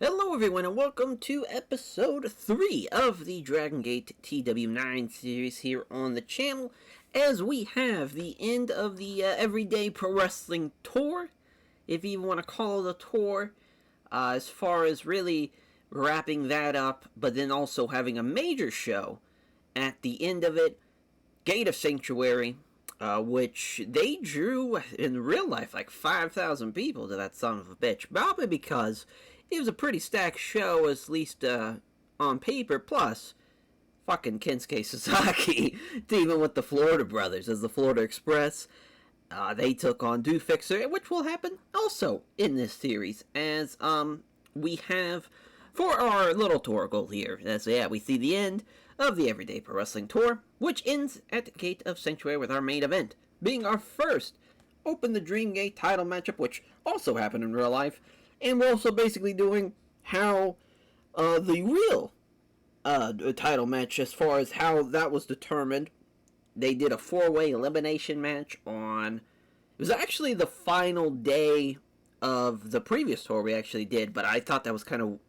Hello everyone and welcome to episode 3 of the Dragon Gate TEW9 series here on the channel, as we have the end of the Everyday Pro Wrestling Tour, if you even want to call it a tour, as far as really wrapping that up, but then also having a major show at the end of it, Gate of Sanctuary, which they drew in real life like 5,000 people to that son of a bitch, probably because it was a pretty stacked show, at least on paper. Plus, fucking Kensuke Sasaki, teaming with the Florida Brothers as the Florida Express. They took on Do Fixer, which will happen also in this series, as we have for our little tour goal here. As we see the end of the Everyday Pro Wrestling Tour, which ends at the Gate of Sanctuary with our main event being our first Open the Dream Gate title matchup, which also happened in real life. And we're also basically doing how the real title match, as far as how that was determined. They did a 4-way elimination match on... It was actually the final day of the previous tour we actually did, but I thought that was kind of...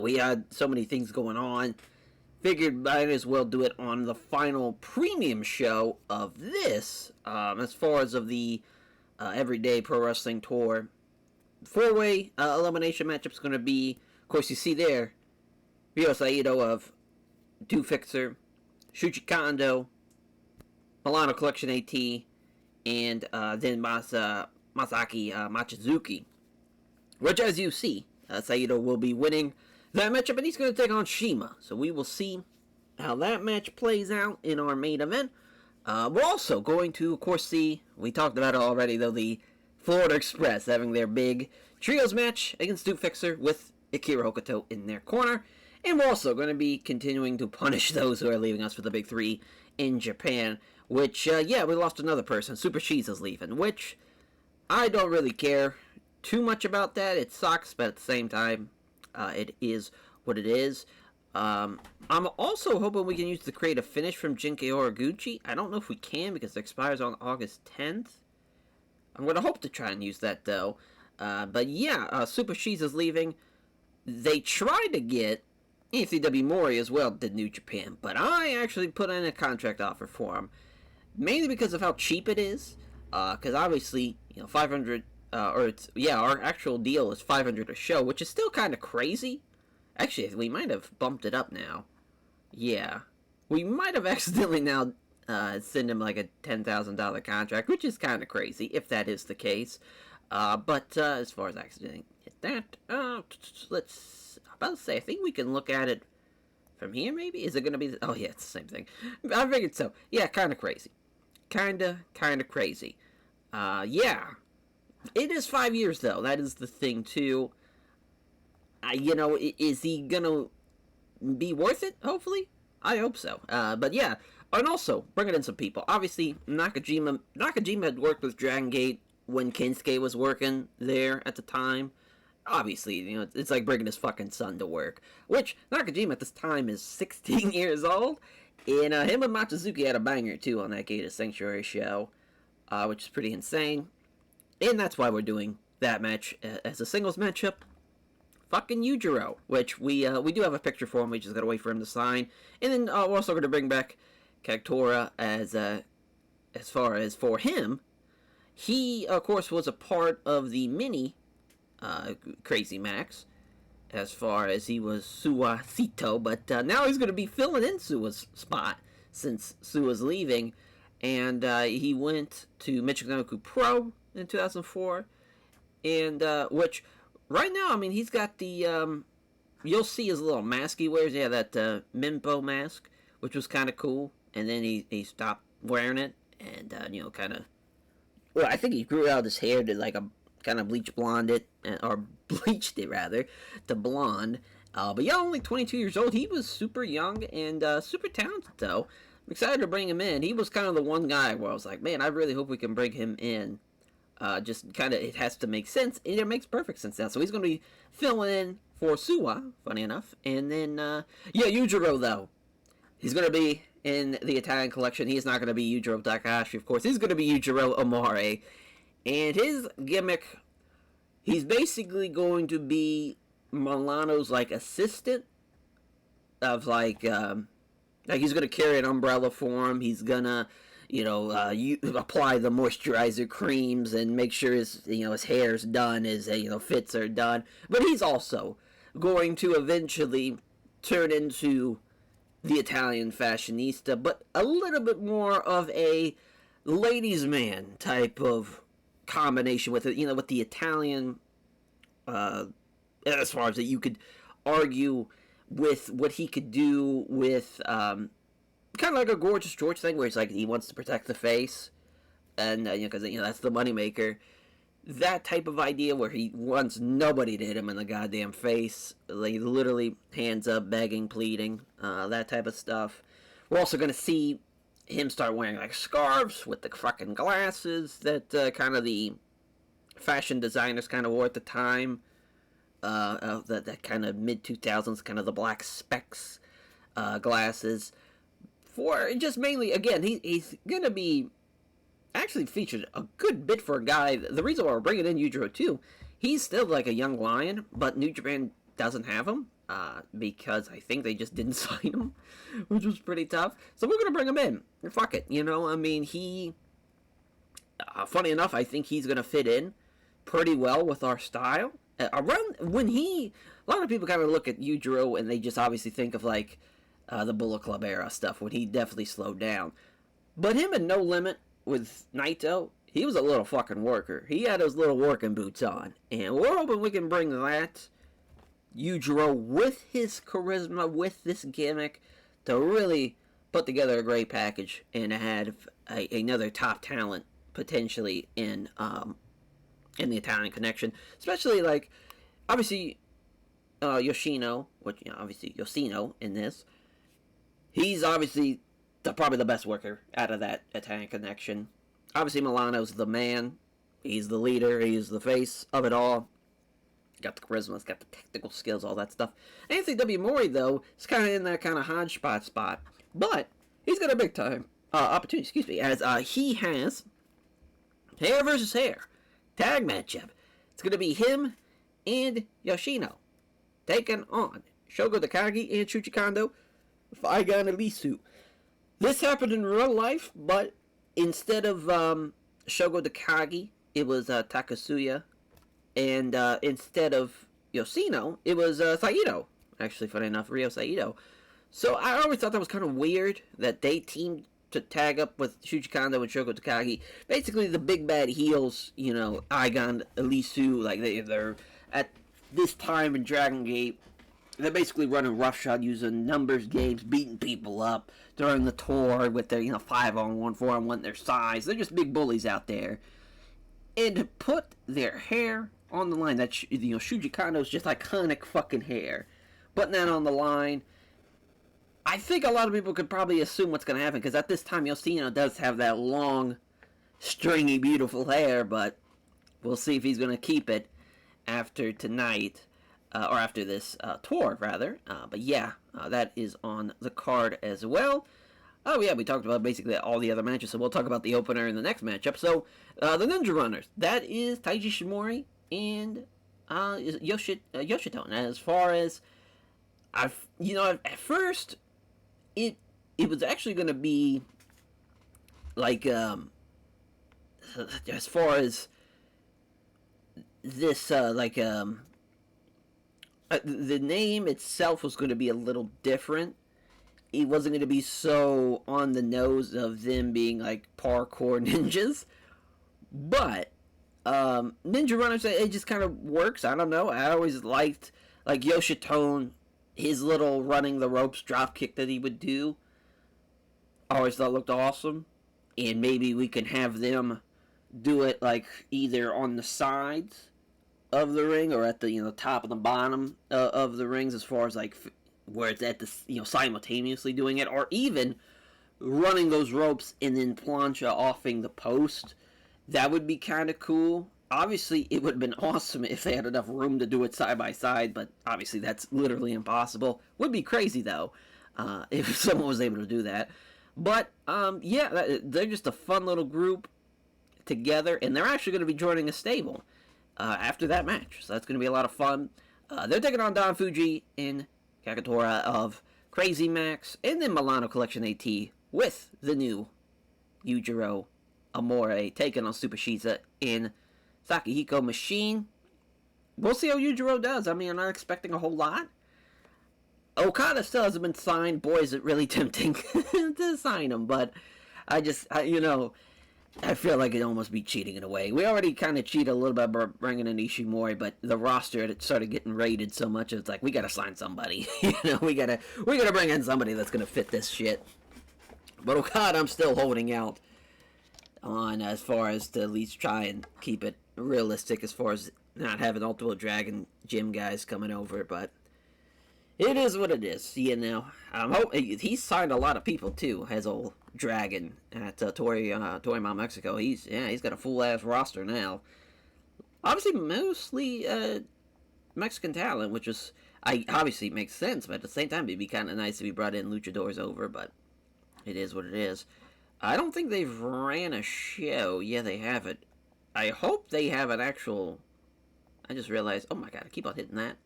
we had so many things going on. Figured might as well do it on the final premium show of this, as far as of the Everyday Pro Wrestling Tour. 4-way elimination matchup is going to be, of course, you see there, Ryo Saito of Do Fixer, Shuji Kondo, Milano Collection AT, and then Masaki Machizuki. Which, as you see, Saito will be winning that matchup, and he's going to take on Shima. So we will see how that match plays out in our main event. We're also going to, of course, see, we talked about it already, though, the Florida Express having their big trios match against Do Fixer with Akira Hokuto in their corner. And we're also going to be continuing to punish those who are leaving us for the big three in Japan. Which, we lost another person. Super Cheese is leaving, which I don't really care too much about that. It sucks, but at the same time, it is what it is. I'm also hoping we can use the creative finish from Jinkei Horiguchi. I don't know if we can because it expires on August 10th. I'm going to hope to try and use that, though. Super Cheese is leaving. They tried to get Anthony W. Mori as well to New Japan, but I actually put in a contract offer for him, mainly because of how cheap it is. Because obviously, 500, our actual deal is 500 a show, which is still kind of crazy. Actually, we might have bumped it up now. Yeah, we might have accidentally now send him like a $10,000 contract, which is kind of crazy if that is the case. But as far as accidentally hit that, I'm about to say, I think we can look at it from here, maybe? Is it going to be... Oh, yeah, it's the same thing. I figured so. Yeah, kind of crazy. Kind of crazy. It is 5 years, though. That is the thing, too. Is he going to be worth it, hopefully? I hope so. And also, bringing in some people. Obviously, Nakajima had worked with Dragon Gate when Kensuke was working there at the time. Obviously, it's like bringing his fucking son to work. Which, Nakajima at this time is 16 years old. And him and Machizuki had a banger, too, on that Gate of Sanctuary show. Which is pretty insane. And that's why we're doing that match as a singles matchup. Fucking Yujiro. Which we do have a picture for him. We just gotta wait for him to sign. And then we're also gonna bring back Kagetora as far as for him. He, of course, was a part of the mini Crazy Max, as far as he was Suwa Sito, but now he's going to be filling in Suwa's spot since Suwa's leaving, and he went to Michinoku Pro in 2004, and which, right now, he's got the, you'll see his little mask he wears, that Minpo mask, which was kind of cool, and then he stopped wearing it, and, well, I think he grew out his hair to like a kind of bleached it, or bleached it rather, to blonde. But only 22 years old. He was super young and super talented, though. I'm excited to bring him in. He was kind of the one guy where I was like, man, I really hope we can bring him in. Just kind of, it has to make sense, and it makes perfect sense now. So he's going to be filling in for Suwa, funny enough. And then, Yujiro, though. He's going to be in the Italian collection. He's not going to be Yujiro Takahashi, of course. He's going to be Yujiro Amare. And his gimmick, he's basically going to be Milano's like assistant of like he's gonna carry an umbrella for him. He's gonna, apply the moisturizer creams and make sure his hair's done, his fits are done. But he's also going to eventually turn into the Italian fashionista, but a little bit more of a ladies' man type of combination with it. With the Italian, as far as that you could argue with what he could do with kind of like a Gorgeous George thing, where it's like he wants to protect the face, and because that's the moneymaker. That type of idea where he wants nobody to hit him in the goddamn face, like literally hands up, begging, pleading, that type of stuff. We're also gonna see him start wearing like scarves with the fucking glasses that kind of the fashion designers kind of wore at the time. That kind of mid 2000s, kind of the black specs glasses. For just mainly, again, he's gonna be actually featured a good bit for a guy. The reason why we're bringing in Yujiro too, he's still like a young lion, but New Japan doesn't have him because I think they just didn't sign him, which was pretty tough. So we're gonna bring him in. Fuck it, I mean, he. Funny enough, I think he's gonna fit in pretty well with our style. Around when a lot of people kind of look at Yujiro and they just obviously think of like the Bullet Club era stuff when he definitely slowed down. But him and No Limit with Naito, he was a little fucking worker. He had his little working boots on. And we're hoping we can bring that Yujiro with his charisma, with this gimmick, to really put together a great package and have another top talent potentially in the Italian connection. Especially like, obviously, Yoshino, which, obviously Yoshino in this, he's obviously probably the best worker out of that Italian connection. Obviously, Milano's the man. He's the leader. He's the face of it all. Got the charisma. He's got the technical skills, all that stuff. Anthony W. Mori, though, is kind of in that kind of hodgepodge spot. But he's got a big time opportunity, as he has hair versus hair tag matchup. It's going to be him and Yoshino taking on Shogo Takagi and Shuji Kondo, Vigon Elisu. This happened in real life, but instead of Shogo Takagi, it was Takasuya, and instead of Yoshino, it was Saito. Actually, funny enough, Ryo Saito. So I always thought that was kind of weird that they teamed to tag up with Shuji Kondo and Shogo Takagi. Basically, the big bad heels, Igon, Elisu, like they're at this time in Dragon Gate, they're basically running roughshod, using numbers games, beating people up during the tour with their 5-on-1, 4-on-1, their size. They're just big bullies out there. And to put their hair on the line, that Shuji Kondo's just iconic fucking hair, putting that on the line, I think a lot of people could probably assume what's going to happen, because at this time, Yoshino does have that long, stringy, beautiful hair, but we'll see if he's going to keep it after tonight, or after this tour, rather. But yeah, that is on the card as well. Oh yeah, we talked about basically all the other matches, so we'll talk about the opener in the next matchup. So, the Ninja Runners, that is Taiji Shimori and Yoshito. And as far as, at first, it was actually going to be, like, as far as this, the name itself was going to be a little different. It wasn't going to be so on the nose of them being, like, parkour ninjas. But, Ninja Runners, it just kind of works. I don't know. I always liked, like, Yoshitone, his little running the ropes drop kick that he would do. I always thought looked awesome. And maybe we can have them do it, like, either on the sides of the ring or at the, top and the bottom of the rings, as far as, like, where it's at the, simultaneously doing it, or even running those ropes and then plancha offing the post. That would be kind of cool. Obviously, it would have been awesome if they had enough room to do it side by side, but obviously that's literally impossible. Would be crazy, though, if someone was able to do that. But, yeah, they're just a fun little group together, and they're actually going to be joining a stable after that match, so that's going to be a lot of fun. They're taking on Don Fuji in Kagetora of Crazy Max, and then Milano Collection AT with the new Yujiro Amore taking on Super Shiza in Sakihiko Machine. We'll see how Yujiro does. I mean, I'm not expecting a whole lot. Okada still hasn't been signed. Boy, is it really tempting to sign him, but I feel like it'd almost be cheating in a way. We already kind of cheated a little bit by bringing in Ishimori, but the roster it started getting raided so much. It's like we gotta sign somebody. We gotta bring in somebody that's gonna fit this shit. But Okada, I'm still holding out on as far as to at least try and keep it realistic as far as not having Ultimate Dragon gym guys coming over, but it is what it is. I'm hoping he's signed a lot of people too as old Dragon at Toriyama Mexico. He's got a full ass roster now. Obviously, mostly Mexican talent, which is obviously makes sense, but at the same time, it'd be kind of nice if he brought in luchadors over. But it is what it is. I don't think they've ran a show. Yeah, they haven't. I hope they have an actual. I just realized. Oh my god! I keep on hitting that.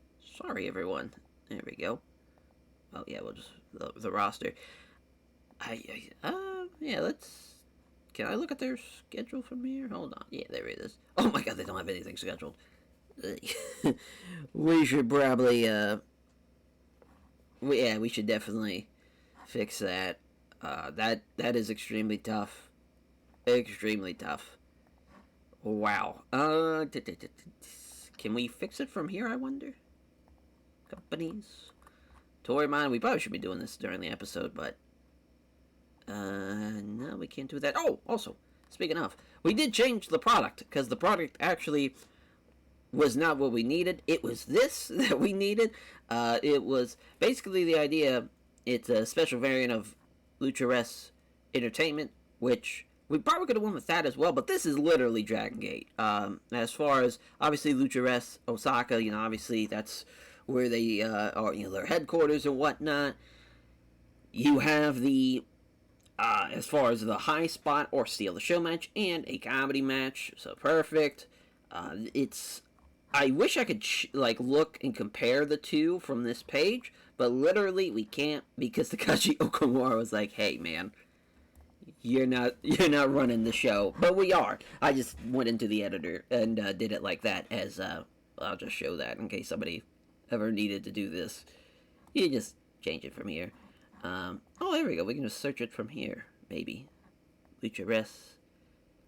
Sorry, everyone. There we go. Oh yeah, we'll just the roster. Yeah, let's. Can I look at their schedule from here? Hold on. Yeah, there it is. Oh my god, they don't have anything scheduled. We should probably we should definitely fix that. That is extremely tough. Extremely tough. Wow. Can we fix it from here, I wonder? Companies. Toriyama, we probably should be doing this during the episode, but no, we can't do that. Oh, also, speaking of, we did change the product, because the product actually was not what we needed. It was this that we needed. It was basically the idea, it's a special variant of Luchares Entertainment, which we probably could have went with that as well, but this is literally Dragon Gate. As far as, obviously, Luchares Osaka, obviously that's where they are, their headquarters and whatnot. You have the, as far as the high spot or steal the show match and a comedy match, so perfect. I wish I could look and compare the two from this page, but literally we can't because Takashi Okamura was like, "Hey man, you're not running the show," but we are. I just went into the editor and did it like that. As I'll just show that in case somebody ever needed to do this. You just change it from here. Oh, there we go. We can just search it from here, maybe. Luchares.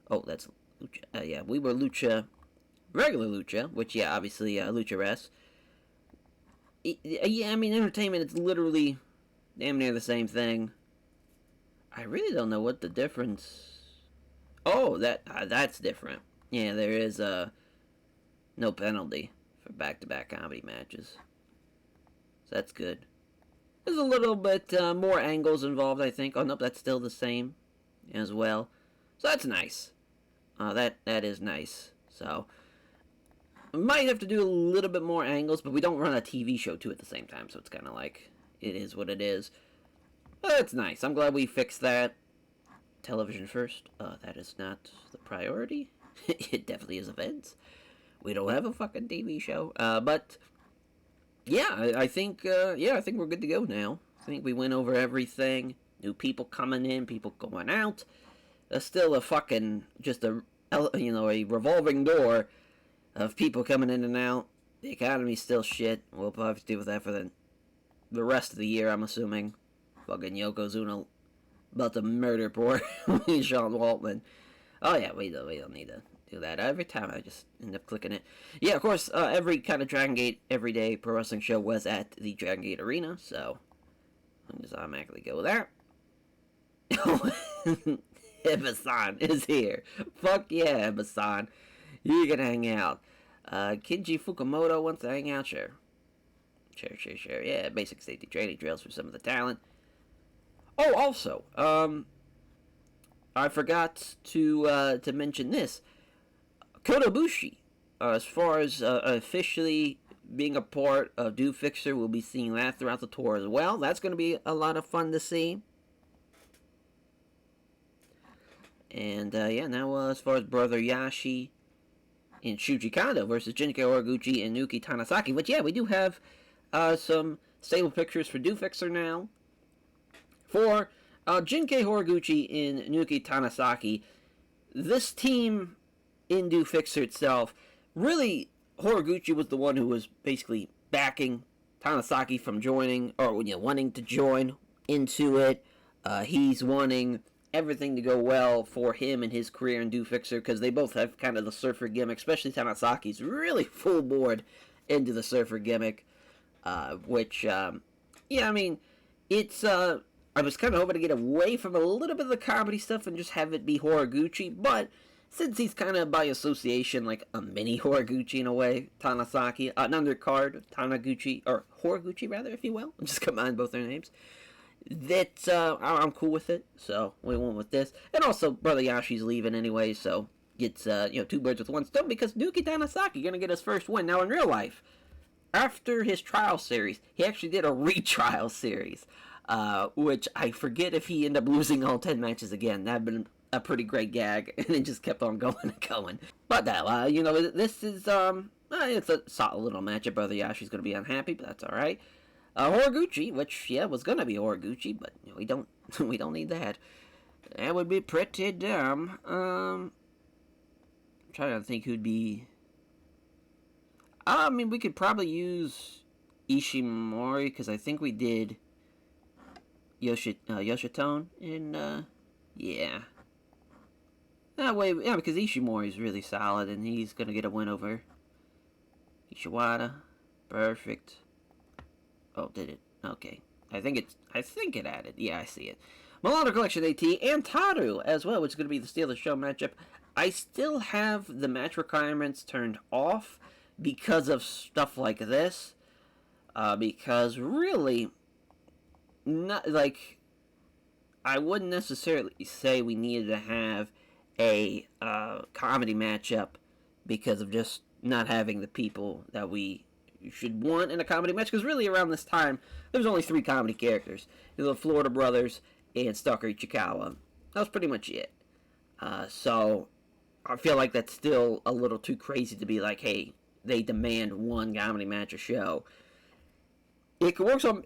Oh, that's Lucha. Yeah, we were Lucha. Regular Lucha, which, yeah, obviously, Luchares. Yeah, I mean, entertainment, it's literally damn near the same thing. I really don't know what the difference... Oh, that's different. Yeah, there is, no penalty for back-to-back comedy matches. So that's good. There's a little bit, more angles involved, I think. Oh, nope, that's still the same as well. So that's nice. That is nice. So... might have to do a little bit more angles, but we don't run a TV show too at the same time, so it's kind of like, it is what it is. But it's nice. I'm glad we fixed that. Television first. That is not the priority. It definitely is events. We don't have a fucking TV show. But, yeah, I think we're good to go now. I think we went over everything. New people coming in, people going out. There's still a fucking, just a revolving door of people coming in and out. The economy's still shit. We'll probably have to deal with that for the rest of the year, I'm assuming. Fucking Yokozuna about to murder poor Sean Waltman. Oh yeah, we don't need to do that. Every time I just end up clicking it. Yeah, of course, every kind of Dragon Gate everyday pro wrestling show was at the Dragon Gate Arena, so I'll just automatically go there. Iba-san is here. Fuck yeah, Iba-san. You can hang out. Kinji Fukumoto wants to hang out, sure. Sure. Yeah, basic safety training drills for some of the talent. Oh, also, I forgot to mention this. Kotobushi, as far as officially being a part of Do Fixer, we'll be seeing that throughout the tour as well. That's going to be a lot of fun to see. And, yeah, now as far as Brother Yashi in Shuji Kondo versus Jinkei Horiguchi and Naoki Tanasaki. But yeah, we do have some stable pictures for Do-Fixer now. For Jinkei Horiguchi and Naoki Tanasaki, this team in Do-Fixer itself, really, Horiguchi was the one who was basically backing Tanasaki from joining, or wanting to join into it. He's wanting everything to go well for him and his career in Do-Fixer, because they both have kind of the surfer gimmick, especially Tanasaki's really full board into the surfer gimmick, which, yeah, I mean, it's, I was kind of hoping to get away from a little bit of the comedy stuff and just have it be Horiguchi, but since he's kind of by association like a mini Horiguchi in a way, Tanasaki, an undercard, Tanaguchi, or Horiguchi rather, if you will, just combine both their names, that, I'm cool with it, so we went with this. And also, Brother Yashi's leaving anyway, so it's, two birds with one stone, because Naoki Tanasaki gonna get his first win. Now, in real life, after his trial series, he actually did a retrial series, which I forget if he ended up losing all 10 matches again. That'd been a pretty great gag, and it just kept on going and going. But that, this is, it's a solid little matchup. Brother Yashi's gonna be unhappy, but that's alright. Horiguchi, which, yeah, was gonna be Horiguchi, but we don't need that. That would be pretty dumb. I'm trying to think who'd be... I mean, we could probably use Ishimori, because I think we did Yoshitone in, yeah. That way, yeah, because Ishimori's really solid, and he's gonna get a win over Ishiwata. Perfect. Oh, did it? Okay. I think it added. Yeah, I see it. Milano Collection AT and Taru as well, which is going to be the Steal the Show matchup. I still have the match requirements turned off because of stuff like this. Because really, not like, I wouldn't necessarily say we needed to have a comedy matchup because of just not having the people that we should want in a comedy match, because really around this time there was only 3 comedy characters: the Florida Brothers and Stalker Ichikawa. That was pretty much it. So I feel like that's still a little too crazy to be like, hey, they demand one comedy match a show. It works on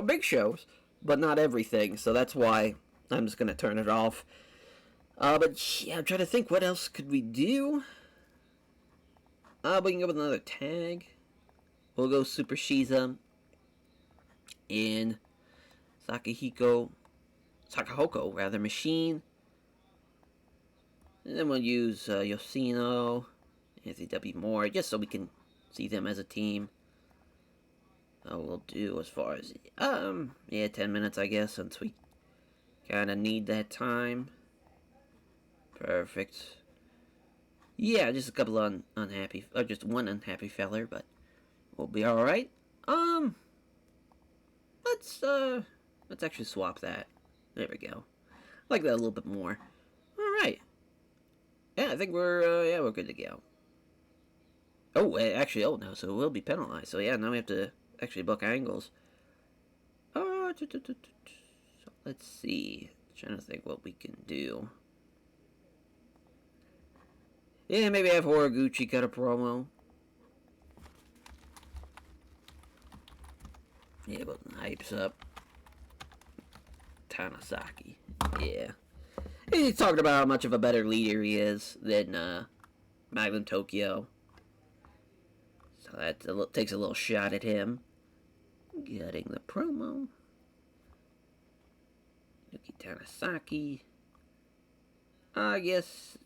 big shows, but not everything. So that's why I'm just gonna turn it off. But yeah, I'm trying to think what else could we do. We can go with another tag. We'll go Super Shiza in Sakahoko Machine. And then we'll use Yoshino, Anthony W. Moore, just so we can see them as a team. We'll do as far as, 10 minutes, I guess, since we kind of need that time. Perfect. Yeah, just a couple of unhappy, or just one unhappy feller, but we'll be alright. Let's actually swap that. There we go. I like that a little bit more. Alright. Yeah, I think we're good to go. Oh, actually, no, so we'll be penalized. So yeah, now we have to actually book angles. So let's see. Trying to think what we can do. Yeah, maybe have Horiguchi cut a promo. Yeah, but hypes up Tanasaki. Yeah. He's talking about how much of a better leader he is than Magnum Tokyo. So that takes a little shot at him. Getting the promo. Yuki Tanasaki. I guess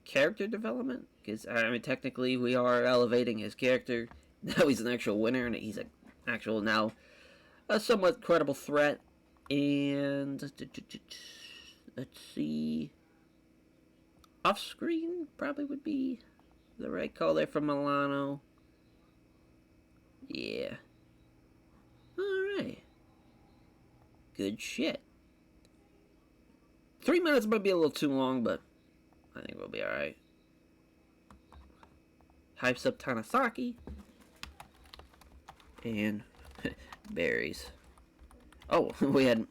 character development, because I mean technically we are elevating his character. Now he's an actual winner, and he's an actual now a somewhat credible threat. And let's see, off screen probably would be the right call there from Milano. Yeah. Alright. Good shit. 3 minutes might be a little too long, but I think we'll be alright. Hypes up Tanasaki. And berries. Oh, we had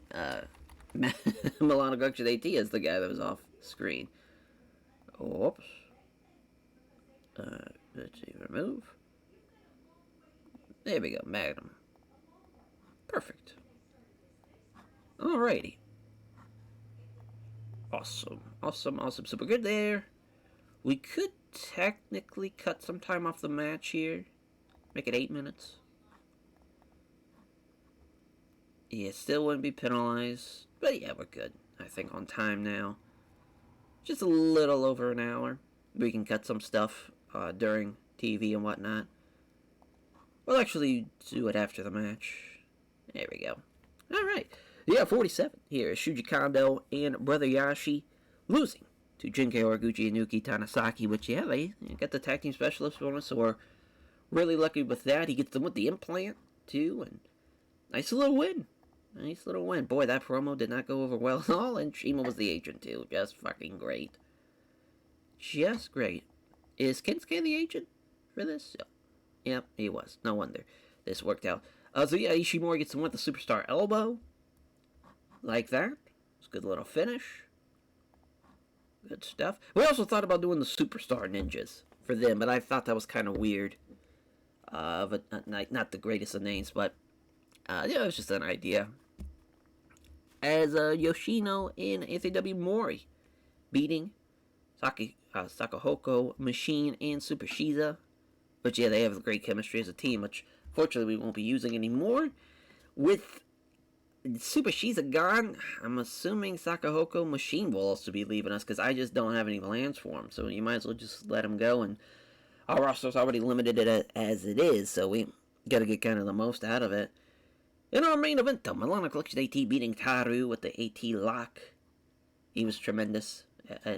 Milano Collection AT as the guy that was off screen. Oops. Let's see, remove. There we go, Magnum. Perfect. Alrighty. Awesome, awesome, awesome. Super good there. We could technically cut some time off the match here. Make it 8 minutes. Yeah, still wouldn't be penalized. But yeah, we're good. I think on time now. Just a little over an hour. We can cut some stuff during TV and whatnot. We'll actually do it after the match. There we go. Alright. Yeah, 47 here is Shuji Kondo and Brother Yashi losing to Jinkei Horiguchi and Yuki Tanasaki, which, yeah, they got the tag team specialist bonus, so we're really lucky with that. He gets them with the implant, too, and nice little win. Nice little win. Boy, that promo did not go over well at all, and Shima was the agent, too. Just fucking great. Just great. Is Kensuke the agent for this? Yep, he was. No wonder this worked out. So yeah, Ishimori gets him with the superstar elbow. Like that. It's a good little finish. Good stuff. We also thought about doing the superstar ninjas for them, but I thought that was kind of weird. But not the greatest of names, but yeah, it was just an idea. As Yoshino and TEW Mori beating Sakahoko, Machine, and Super Shiza. But yeah, they have great chemistry as a team, which fortunately we won't be using anymore. With Super Shiza gone, I'm assuming Sakahoko Machine will also be leaving us, because I just don't have any plans for him. So you might as well just let him go, and our roster's already limited as it is, so we gotta get kind of the most out of it. In our main event, though, Milano Collection AT beating Taru with the AT lock. He was tremendous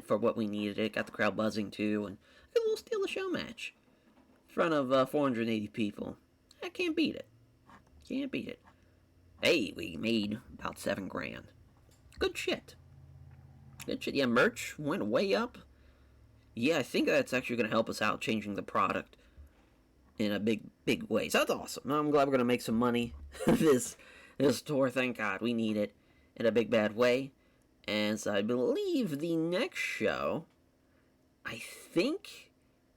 for what we needed. It got the crowd buzzing, too, and a little steal the show match in front of 480 people. I can't beat it. Can't beat it. Hey, we made about $7,000. Good shit. Good shit. Yeah, merch went way up. Yeah, I think that's actually going to help us out changing the product in a big way. So that's awesome. I'm glad we're going to make some money. this tour, thank God, we need it in a big bad way. And so I believe the next show, I think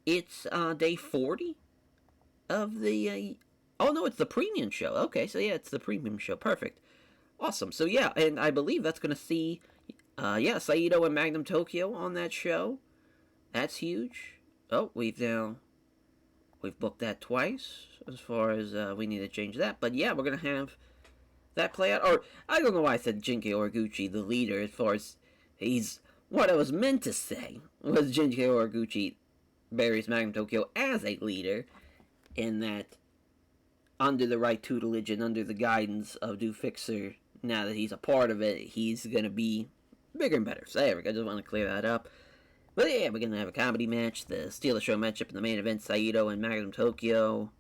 it's day 40 of the... oh, no, it's the premium show. Okay, so yeah, it's the premium show. Perfect. Awesome. So yeah, and I believe that's going to see, Saito and Magnum Tokyo on that show. That's huge. Oh, we've booked that twice, as far as we need to change that. But yeah, we're going to have that play out. Or, I don't know why I said Jinkei Horiguchi, the leader, as far as what I was meant to say was Jinkei Horiguchi buries Magnum Tokyo as a leader, in that under the right tutelage and under the guidance of Do Fixer, now that he's a part of it, he's going to be bigger and better. So there we go, just want to clear that up. But yeah, we're going to have a comedy match, the Steal the Show matchup in the main event, Saito and Magnum Tokyo.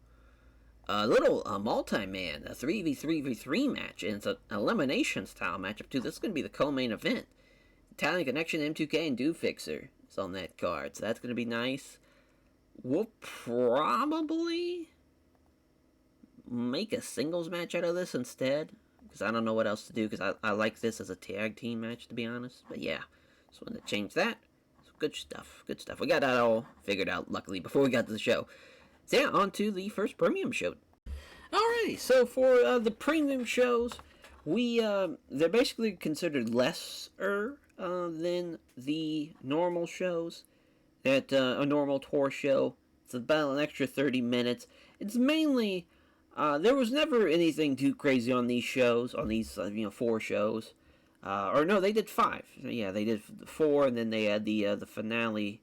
A little multi-man, a 3v3v3 match, and it's an elimination style matchup too. This is going to be the co-main event. Italian Connection, M2K, and Do Fixer is on that card, so that's going to be nice. We'll probably make a singles match out of this instead, because I don't know what else to do, because I like this as a tag team match, to be honest. But yeah, just wanted to change that. So good stuff, good stuff. We got that all figured out, luckily, before we got to the show. So yeah, on to the first premium show. Alrighty, so for the premium shows, they're basically considered lesser than the normal shows. At a normal tour show, it's about an extra 30 minutes. It's mainly, there was never anything too crazy on these shows, on these 4 shows. Or no, they did 5. Yeah, they did 4, and then they had the finale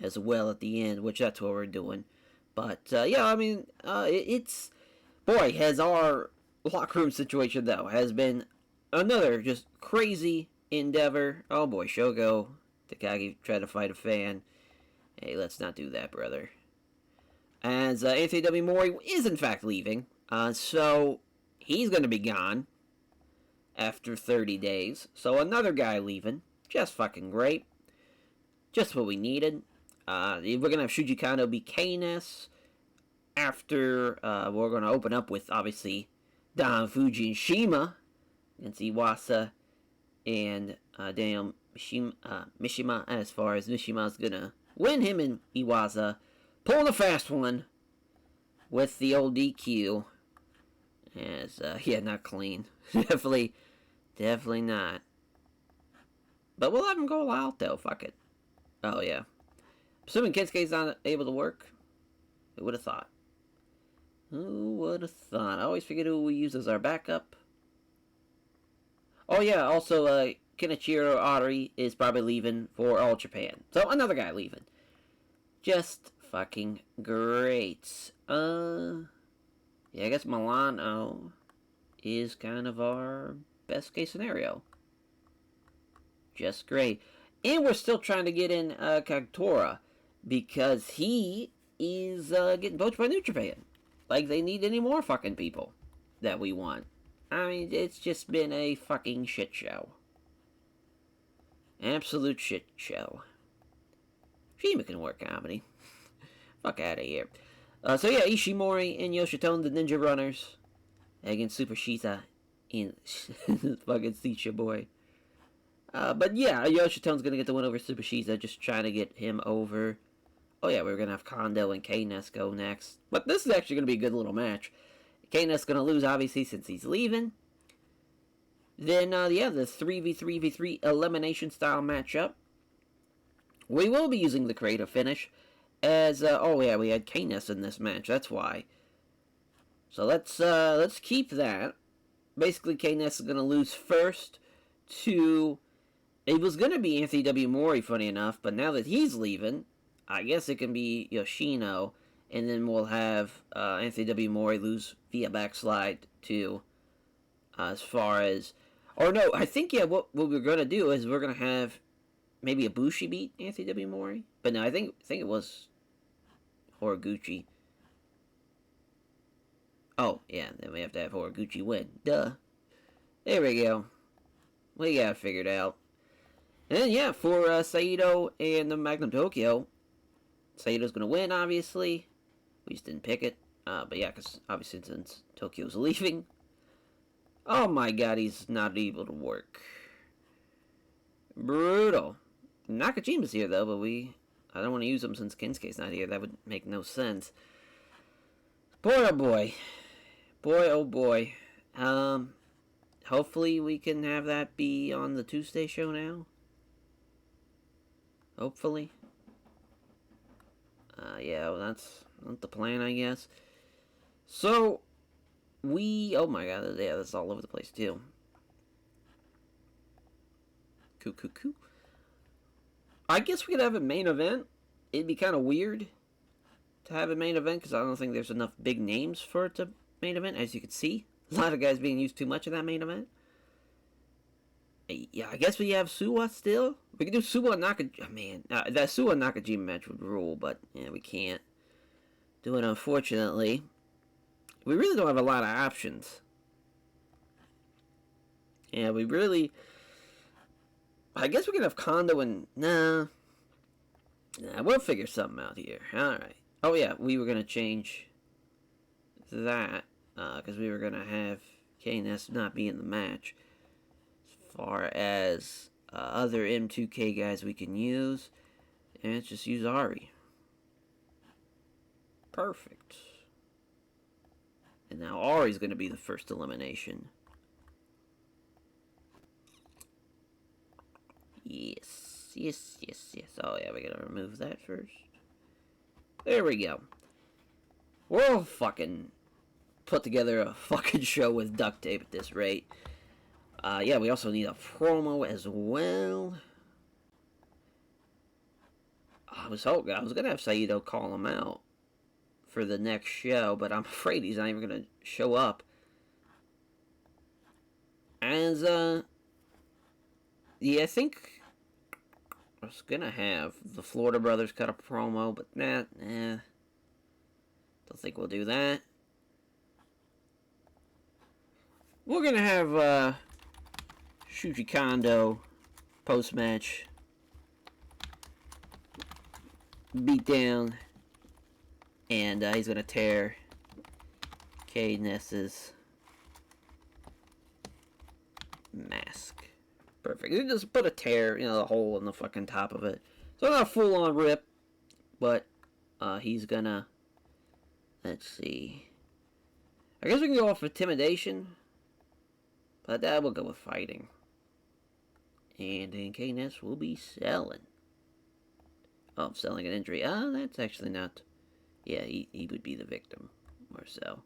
as well at the end, which that's what we're doing. But yeah, I mean, it's, boy, has our locker room situation though has been another just crazy endeavor. Oh boy, Shogo Takagi tried to fight a fan. Hey, let's not do that, brother. As TEW Mori is in fact leaving, so he's going to be gone after 30 days. So another guy leaving, just fucking great, just what we needed. We're going to have Shuji Kondo be KNS. After, we're going to open up with, obviously, Don Fuji and Shima against Iwasa and Daniel Mishima, as far as Mishima's going to win him and Iwasa pulling a fast one with the old DQ. As, yeah, not clean. Definitely not. But we'll have him go all out, though. Fuck it. Oh, yeah. Assuming Kensuke's not able to work. Who would have thought? Who would have thought? I always forget who we use as our backup. Oh, yeah. Also, Kenichiro Ari is probably leaving for All Japan. So, another guy leaving. Just fucking great. Yeah, I guess Milano is kind of our best case scenario. Just great. And we're still trying to get in Kagetora because he is getting poached by New Japan. Like, they need any more fucking people that we want. I mean, it's just been a fucking shit show. Absolute shit show. Shima can work comedy. Fuck out of here. So yeah, Ishimori and Yoshitone, the Ninja Runners, against Super Shisa and fucking Sisha boy. But yeah, Yoshitone's gonna get the win over Super Shisa, just trying to get him over. Oh yeah, we're gonna have Kondo and K-Ness go next. But this is actually gonna be a good little match. K-Ness gonna lose, obviously, since he's leaving. Then, yeah, the 3v3v3 elimination style matchup. We will be using the creative finish. As, oh yeah, we had K-Ness in this match, that's why. So let's keep that. Basically, K-Ness is gonna lose first to... It was gonna be Anthony W. Mori, funny enough, but now that he's leaving, I guess it can be Yoshino, and then we'll have Anthony W. Mori lose via backslide to, as far as... Or no, I think, yeah, what we're gonna do is we're gonna have maybe Ibushi beat Anthony W. Mori. But no, I think it was Horiguchi. Oh, yeah, then we have to have Horiguchi win. Duh. There we go. We got it figured out. And then, yeah, for Saito and the Magnum Tokyo, Saito's going to win, obviously. We just didn't pick it. But yeah, because obviously since Tokyo's leaving. Oh my god, he's not able to work. Brutal. Nakajima's here, though, but I don't want to use him since Kensuke's not here. That would make no sense. Boy, oh boy. Boy, oh boy. Hopefully we can have that be on the Tuesday show now. Hopefully. Yeah, well, that's not the plan, I guess. So, oh my god, yeah, that's all over the place, too. Coo. I guess we could have a main event. It'd be kind of weird to have a main event, because I don't think there's enough big names for it to main event, as you can see. A lot of guys being used too much in that main event. Yeah, I guess we have Suwa still. We could do Suwa Nakajima. Oh, man, that Suwa Nakajima match would rule, but yeah, we can't do it, unfortunately. We really don't have a lot of options. Yeah, we really... I guess we could have Kondo and... Nah, we'll figure something out here. Alright. Oh, yeah, we were going to change that. Because we were going to have K-Ness not be in the match. As far as other M2K guys we can use. And let's just use Ari. Perfect. And now Ari's going to be the first elimination. Yes. Oh, yeah, we gotta remove that first. There we go. We'll fucking put together a fucking show with duct tape at this rate. Yeah, we also need a promo as well. I was gonna have Saito call him out for the next show, but I'm afraid he's not even gonna show up. As, yeah, I think I was gonna have the Florida Brothers cut a promo, but don't think we'll do that. We're gonna have, Shuji Kondo post-match beat down, and he's gonna tear K-Ness's mask. Perfect. You just put a tear, a hole in the fucking top of it. So not a full-on rip, but He's gonna... Let's see. I guess we can go off intimidation. But that will go with fighting. And then KNS will be selling. Oh, selling an injury. That's actually not... Yeah, he would be the victim. Or so.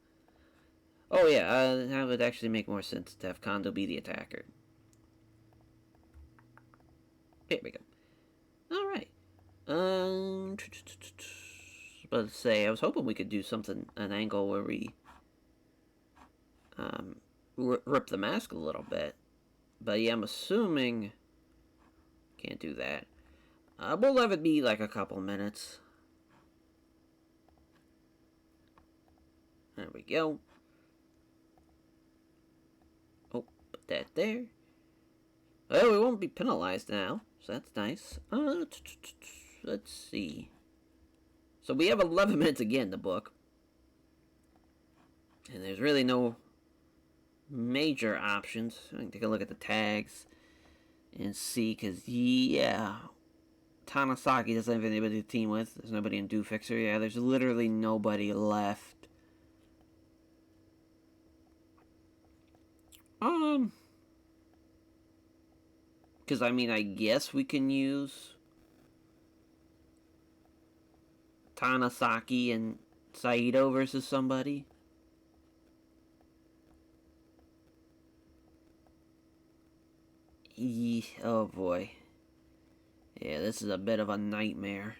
Oh yeah, that would actually make more sense to have Kondo be the attacker. There we go. Alright. Let's say, I was hoping we could do something, an angle where we rip the mask a little bit. But yeah, I'm assuming can't do that. We'll have it be like a couple minutes. There we go. Oh, put that there. Well, we won't be penalized now, so that's nice. Let's see. So we have 11 minutes again to book. And there's really no major options. I can take a look at the tags and see, because, yeah, Tanasaki doesn't have anybody to team with. There's nobody in Do Fixer. Yeah, there's literally nobody left. Because, I mean, I guess we can use Tanasaki and Saito versus somebody. Oh boy. Yeah, this is a bit of a nightmare.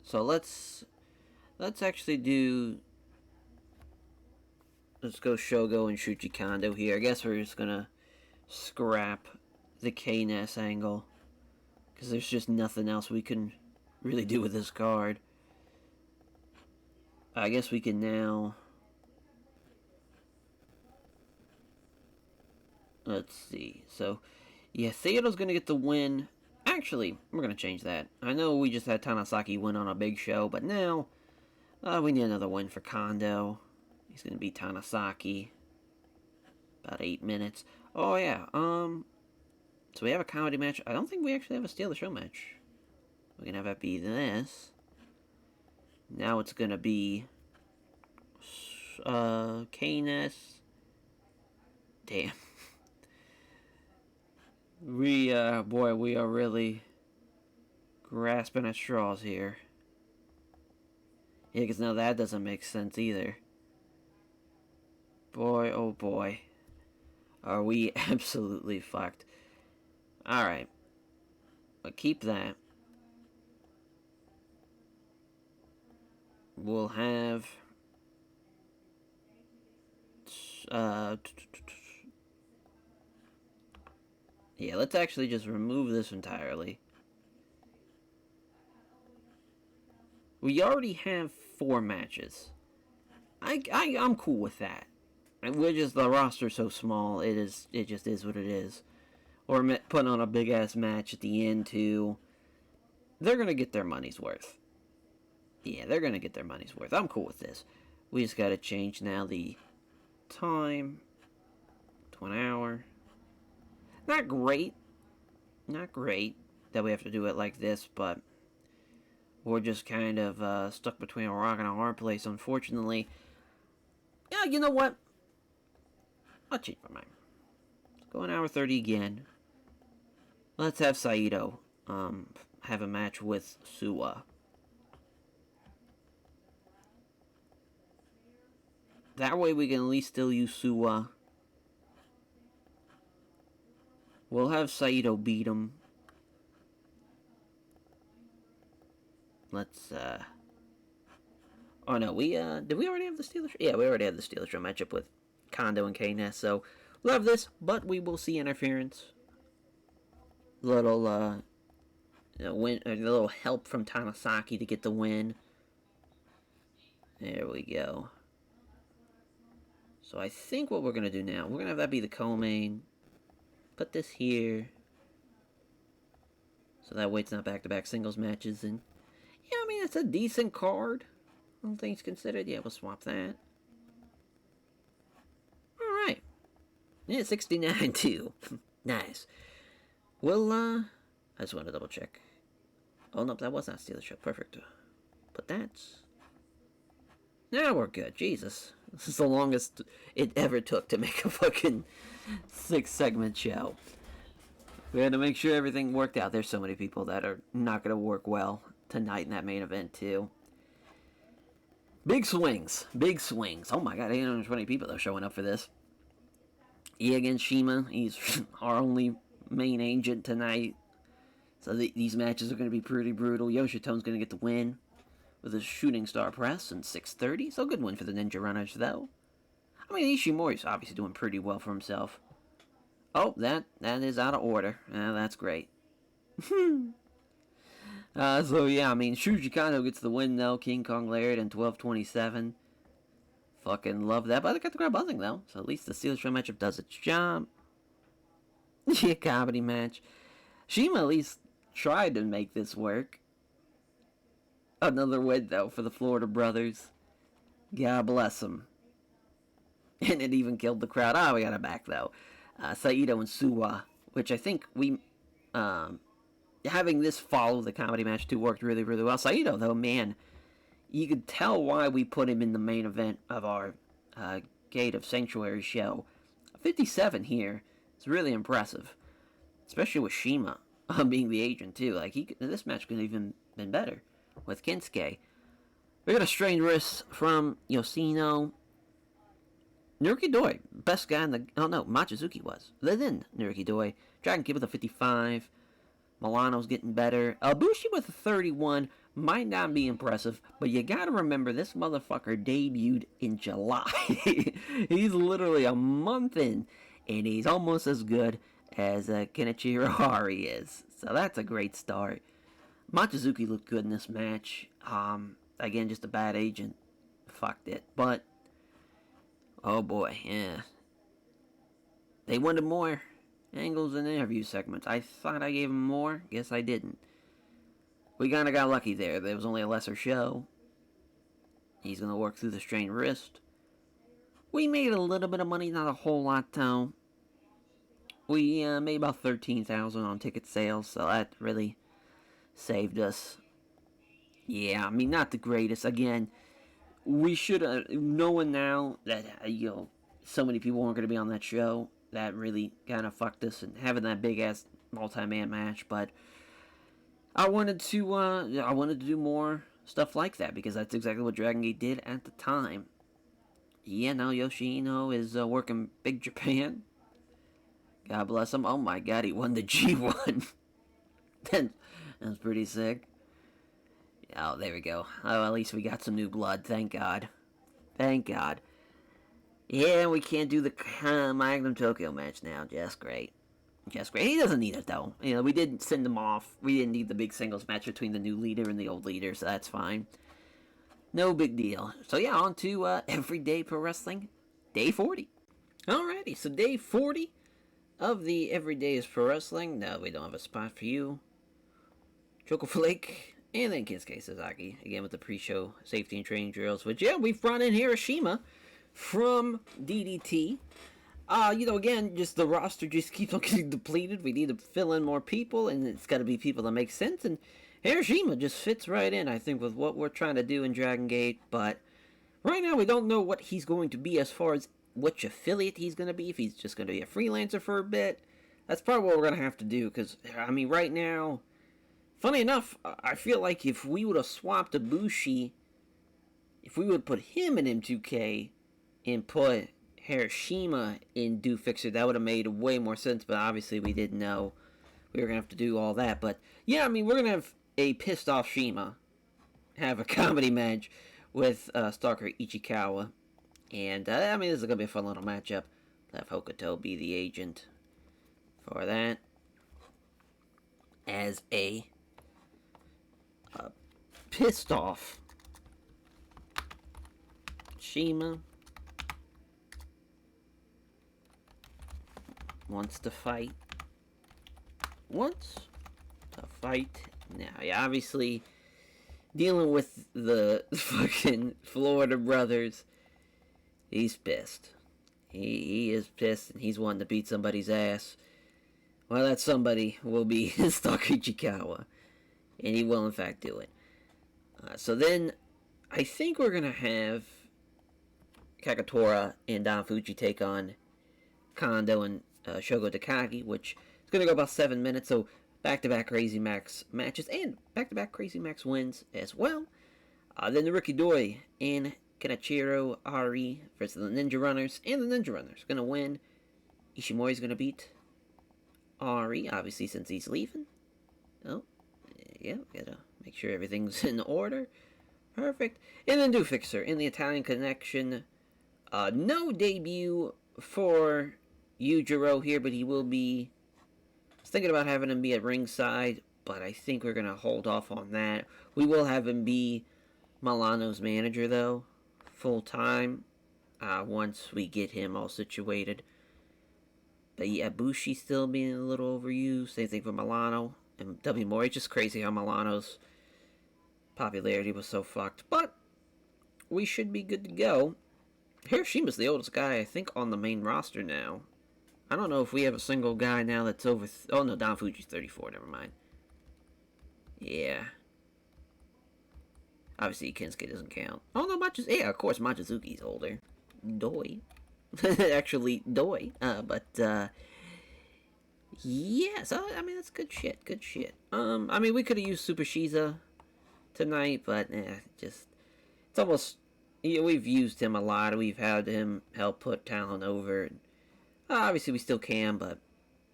So let's actually do... Let's go Shogo and Shuji Kondo here. I guess we're just gonna scrap the KNS angle, because there's just nothing else we can really do with this card. I guess we can now... Let's see. So, yeah, Theodore's gonna get the win. Actually, we're gonna change that. I know we just had Tanasaki win on a big show, but now we need another win for Kondo. He's gonna beat Tanasaki. About 8 minutes. Oh yeah. So we have a comedy match. I don't think we actually have a Steal the Show match. We can have it be this. Now it's gonna be KNS. Damn. We boy, we are really grasping at straws here. Yeah, because now that doesn't make sense either. Boy, oh boy. Are we absolutely fucked. Alright. But keep that. We'll have... yeah, let's actually just remove this entirely. We already have 4 matches. I'm cool with that. We're just, the roster's so small, it just is what it is. Or putting on a big-ass match at the end, too. They're gonna get their money's worth. Yeah, they're gonna get their money's worth. I'm cool with this. We just gotta change now the time to an hour. Not great. Not great that we have to do it like this, but we're just kind of stuck between a rock and a hard place, unfortunately. Yeah, you know what? I'll change my mind. Let's go an hour 30 again. Let's have Saito have a match with Suwa. That way we can at least still use Suwa. We'll have Saito beat him. Let's, oh no, did we already have the Steelers? Yeah, we already had the Steelers matchup with Kondo and KNS, so we'll have this, but we will see interference. Little, a little help from Tanasaki to get the win. There we go. So I think what we're going to do now, we're going to have that be the co-main. Put this here. So that way it's not back-to-back singles matches. And yeah, I mean, it's a decent card. All things considered. Yeah, we'll swap that. Alright. Yeah, 69 too. Nice. Well, I just want to double check. Oh, no, that was not steal the show. Perfect. But that's... Now we're good. Jesus. This is the longest it ever took to make a fucking 6-segment show. We had to make sure everything worked out. There's so many people that are not going to work well tonight in that main event, too. Big swings. Big swings. Oh my god, 820 people that are showing up for this. Against Shima. He's our only main agent tonight. So these matches are going to be pretty brutal. Yoshitone's going to get the win with a shooting star press in 6:30. So good win for the Ninja Runners, though. I mean, Ishimori's obviously doing pretty well for himself. Oh, that is out of order. That's great. So yeah, I mean, Shuji Kondo gets the win, though. King Kong Lariat in 12:27. Fucking love that. But I got the crowd buzzing, though. So at least the Steel Show matchup does its job. Yeah, comedy match. Shima at least tried to make this work. Another win, though, for the Florida brothers. God bless them. And it even killed the crowd. Oh, we got it back, though. Saito and Suwa, which I think we... having this follow the comedy match, too, worked really, really well. Saito, though, man, you could tell why we put him in the main event of our Gate of Sanctuary show. 57 here. It's really impressive. Especially with Shima being the agent, too. Like, this match could have even been better with Kinsuke. We got a strained wrist from Yoshino. Naruki Doi, best guy in the... Oh, no, Machizuki was. Then Naruki Doi. Dragon Kid with a 55. Milano's getting better. Bushi with a 31. Might not be impressive, but you gotta remember this motherfucker debuted in July. He's literally a month in, and he's almost as good as Kenichi Hirohari is. So that's a great start. Machizuki looked good in this match. Again, just a bad agent. Fucked it. But, oh boy, yeah. They wanted more angles in the interview segments. I thought I gave him more. Guess I didn't. We kind of got lucky there. There was only a lesser show. He's going to work through the strained wrist. We made a little bit of money, not a whole lot, though. We made about $13,000 on ticket sales, so that really saved us. Yeah, I mean, not the greatest. Again, we should have, knowing now that, so many people weren't going to be on that show, that really kind of fucked us, and having that big-ass multi-man match, but I wanted to do more stuff like that, because that's exactly what Dragon Gate did at the time. Yeah, now Yoshino is working Big Japan. God bless him. Oh my god, he won the G1. That's pretty sick. Oh, there we go. Oh, at least we got some new blood. Thank God. Thank God. Yeah, we can't do the Magnum Tokyo match now. Just great. Just great. He doesn't need it, though. We didn't send him off. We didn't need the big singles match between the new leader and the old leader, so that's fine. No big deal. So, yeah, on to Everyday Pro Wrestling, Day 40. Alrighty, so Day 40 of the Everyday is Pro Wrestling. No, we don't have a spot for you. Choco Flake, and then Kinsuke Sasaki, again with the pre-show safety and training drills. Which, yeah, we've brought in Hiroshima from DDT. Again, just the roster just keeps on getting depleted. We need to fill in more people, and it's got to be people that make sense. And Hiroshima just fits right in, I think, with what we're trying to do in Dragon Gate. But right now, we don't know what he's going to be as far as which affiliate he's going to be. If he's just going to be a freelancer for a bit, that's probably what we're going to have to do. Because, I mean, right now, funny enough, I feel like if we would have swapped Ibushi, if we would have put him in M2K and put Hiroshima in Do Fixer, that would have made way more sense, but obviously we didn't know we were going to have to do all that. But, yeah, I mean, we're going to have a pissed off Shima have a comedy match with Stalker Ichikawa. And, I mean, this is going to be a fun little matchup. Have Hokuto be the agent for that. As a pissed off Shima wants to fight now. Yeah, obviously dealing with the fucking Florida brothers, he's pissed. He is pissed, and he's wanting to beat somebody's ass. Well, that somebody will be Stalker Ichikawa. And he will, in fact, do it. So then, I think we're going to have Kagetora and Don Fuji take on Kondo and Shogo Takagi, which is going to go about 7 minutes. So, back-to-back Crazy Max matches and back-to-back Crazy Max wins as well. Then the Rookie Doi and Kenichiro Ari versus the Ninja Runners. And the Ninja Runners going to win. Ishimori's going to beat Ari, obviously, since he's leaving. Oh, yeah, gotta make sure everything's in order. Perfect. And then Do Fixer in the Italian Connection. No debut for Yujiro here, but he will be. I was thinking about having him be at ringside, but I think we're going to hold off on that. We will have him be Milano's manager, though, full time, once we get him all situated. But yeah, Bushi still being a little overused. Same thing for Milano. And W. Moore. It's just crazy how Milano's popularity was so fucked. But we should be good to go. Hiroshima's the oldest guy, I think, on the main roster now. I don't know if we have a single guy now that's over... oh, no, Don Fuji's 34. Never mind. Yeah. Obviously, Kensuke doesn't count. Oh, no, yeah, of course, Machizuki's older. Doi. Actually, Doi. Yeah, so, I mean, that's good shit. I mean, we could have used Super Shiza tonight, but, it's almost... yeah, we've used him a lot. We've had him help put talent over. Obviously, we still can, but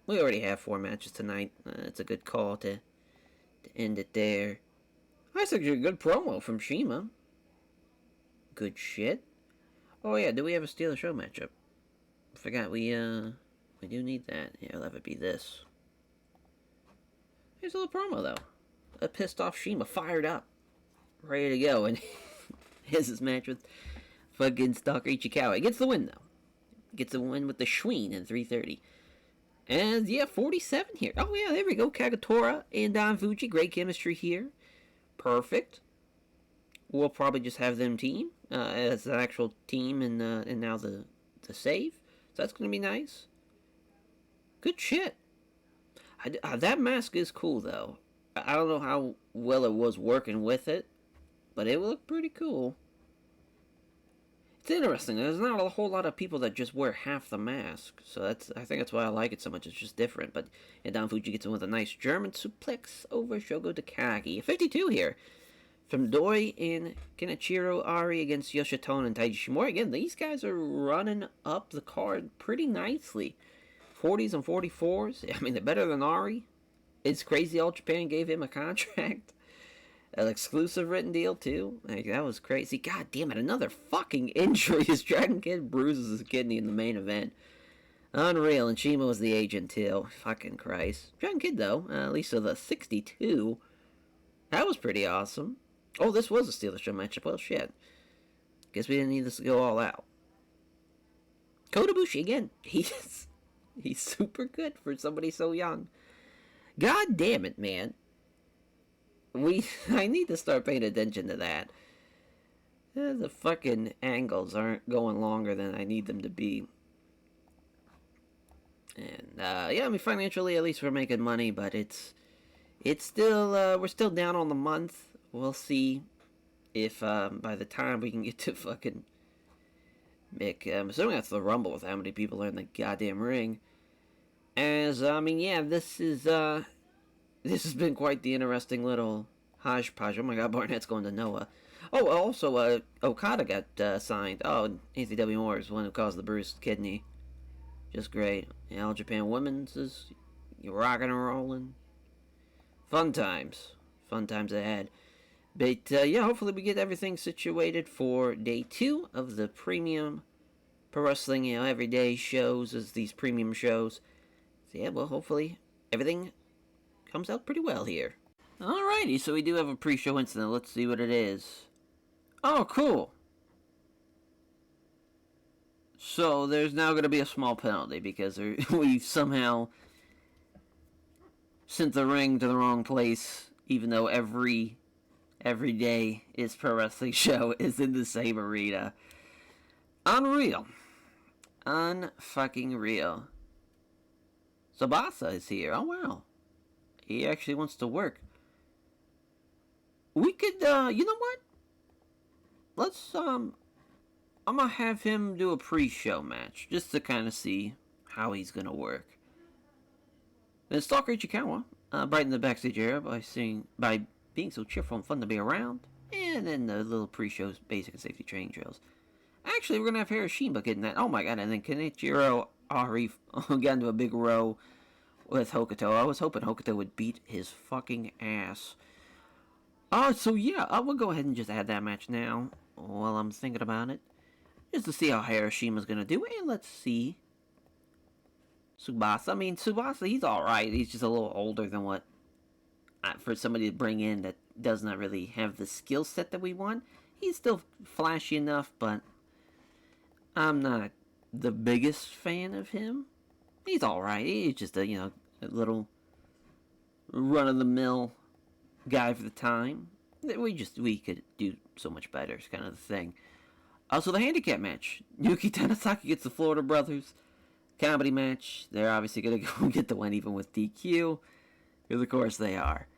we already have 4 matches tonight. It's a good call to end it there. That's actually a good promo from Shima. Good shit. Oh, yeah, do we have a Steal the Show matchup? Forgot, we do need that. Yeah, I'll have it be this. Here's a little promo, though. A pissed off Shima, fired up. Ready to go, and here's his match with fucking Stalker Ichikawa. He gets the win, though. Gets a win with the Schween in 3:30. And, yeah, 47 here. Oh, yeah, there we go. Kagetora and Don Fuji. Great chemistry here. Perfect. We'll probably just have them team as an actual team and now the save. So that's going to be nice. Good shit. That mask is cool, though. I don't know how well it was working with it, but it looked pretty cool. It's interesting. There's not a whole lot of people that just wear half the mask, so I think that's why I like it so much. It's just different. But Don Fuji gets in with a nice German suplex over Shogo Takagi. 52 here from Doi and Kenichiro Ari against Yoshitone and Taiji Shimori. Again, these guys are running up the card pretty nicely. 40s and 44s. I mean, they're better than Ari. It's crazy All Japan gave him a contract. An exclusive written deal, too. Like, that was crazy. God damn it, another fucking injury as Dragon Kid bruises his kidney in the main event. Unreal, and Shima was the agent, too. Fucking Christ. Dragon Kid, though, at least of the 62. That was pretty awesome. Oh, this was a Steal the Show matchup. Well, shit. Guess we didn't need this to go all out. Kota Ibushi, again. He's super good for somebody so young. God damn it, man. I need to start paying attention to that. The fucking angles aren't going longer than I need them to be. And, yeah, I mean, financially, at least we're making money, but it's still, we're still down on the month. We'll see if, by the time we can get to fucking Mick, I'm assuming that's the Rumble with how many people are in the goddamn ring. As, I mean, yeah, this has been quite the interesting little hodgepodge. Oh my god, Barnett's going to Noah. Oh, also, Okada got signed. Oh, Anthony W. Moore is the one who caused the bruised kidney. Just great. Yeah, All Japan Women's is rocking and rolling. Fun times. Fun times ahead. But, yeah, hopefully we get everything situated for day 2 of the premium pro wrestling, everyday shows as these premium shows. So, yeah, well, hopefully everything comes out pretty well here. Alrighty, so we do have a pre-show incident. Let's see what it is. Oh, cool. So there's now going to be a small penalty because we somehow sent the ring to the wrong place, even though every day is pro wrestling show is in the same arena. Unreal. Unfucking real. Tsubasa is here. Oh, wow. He actually wants to work. We could, you know what? Let's, I'm gonna have him do a pre-show match just to kind of see how he's gonna work. Then Stalker Ichikawa brightened the backstage area by being so cheerful and fun to be around, and then the little pre-show basic and safety training drills. Actually, we're gonna have Hiroshima getting that. Oh my god! And then Kenichiro Ari got into a big row with Hokuto. I was hoping Hokuto would beat his fucking ass. So yeah, we'll go ahead and just add that match now while I'm thinking about it. Just to see how Hiroshima's gonna do. And let's see. Tsubasa. I mean, Tsubasa, he's alright. He's just a little older than what... for somebody to bring in that does not really have the skill set that we want. He's still flashy enough, but... I'm not the biggest fan of him. He's alright. He's just a, a little... run-of-the-mill guy for the time. We could do so much better, is kind of the thing. Also, the handicap match. Yuki Tanasaki gets the Florida Brothers. Comedy match. They're obviously going to go get the win even with DQ. Because of course they are.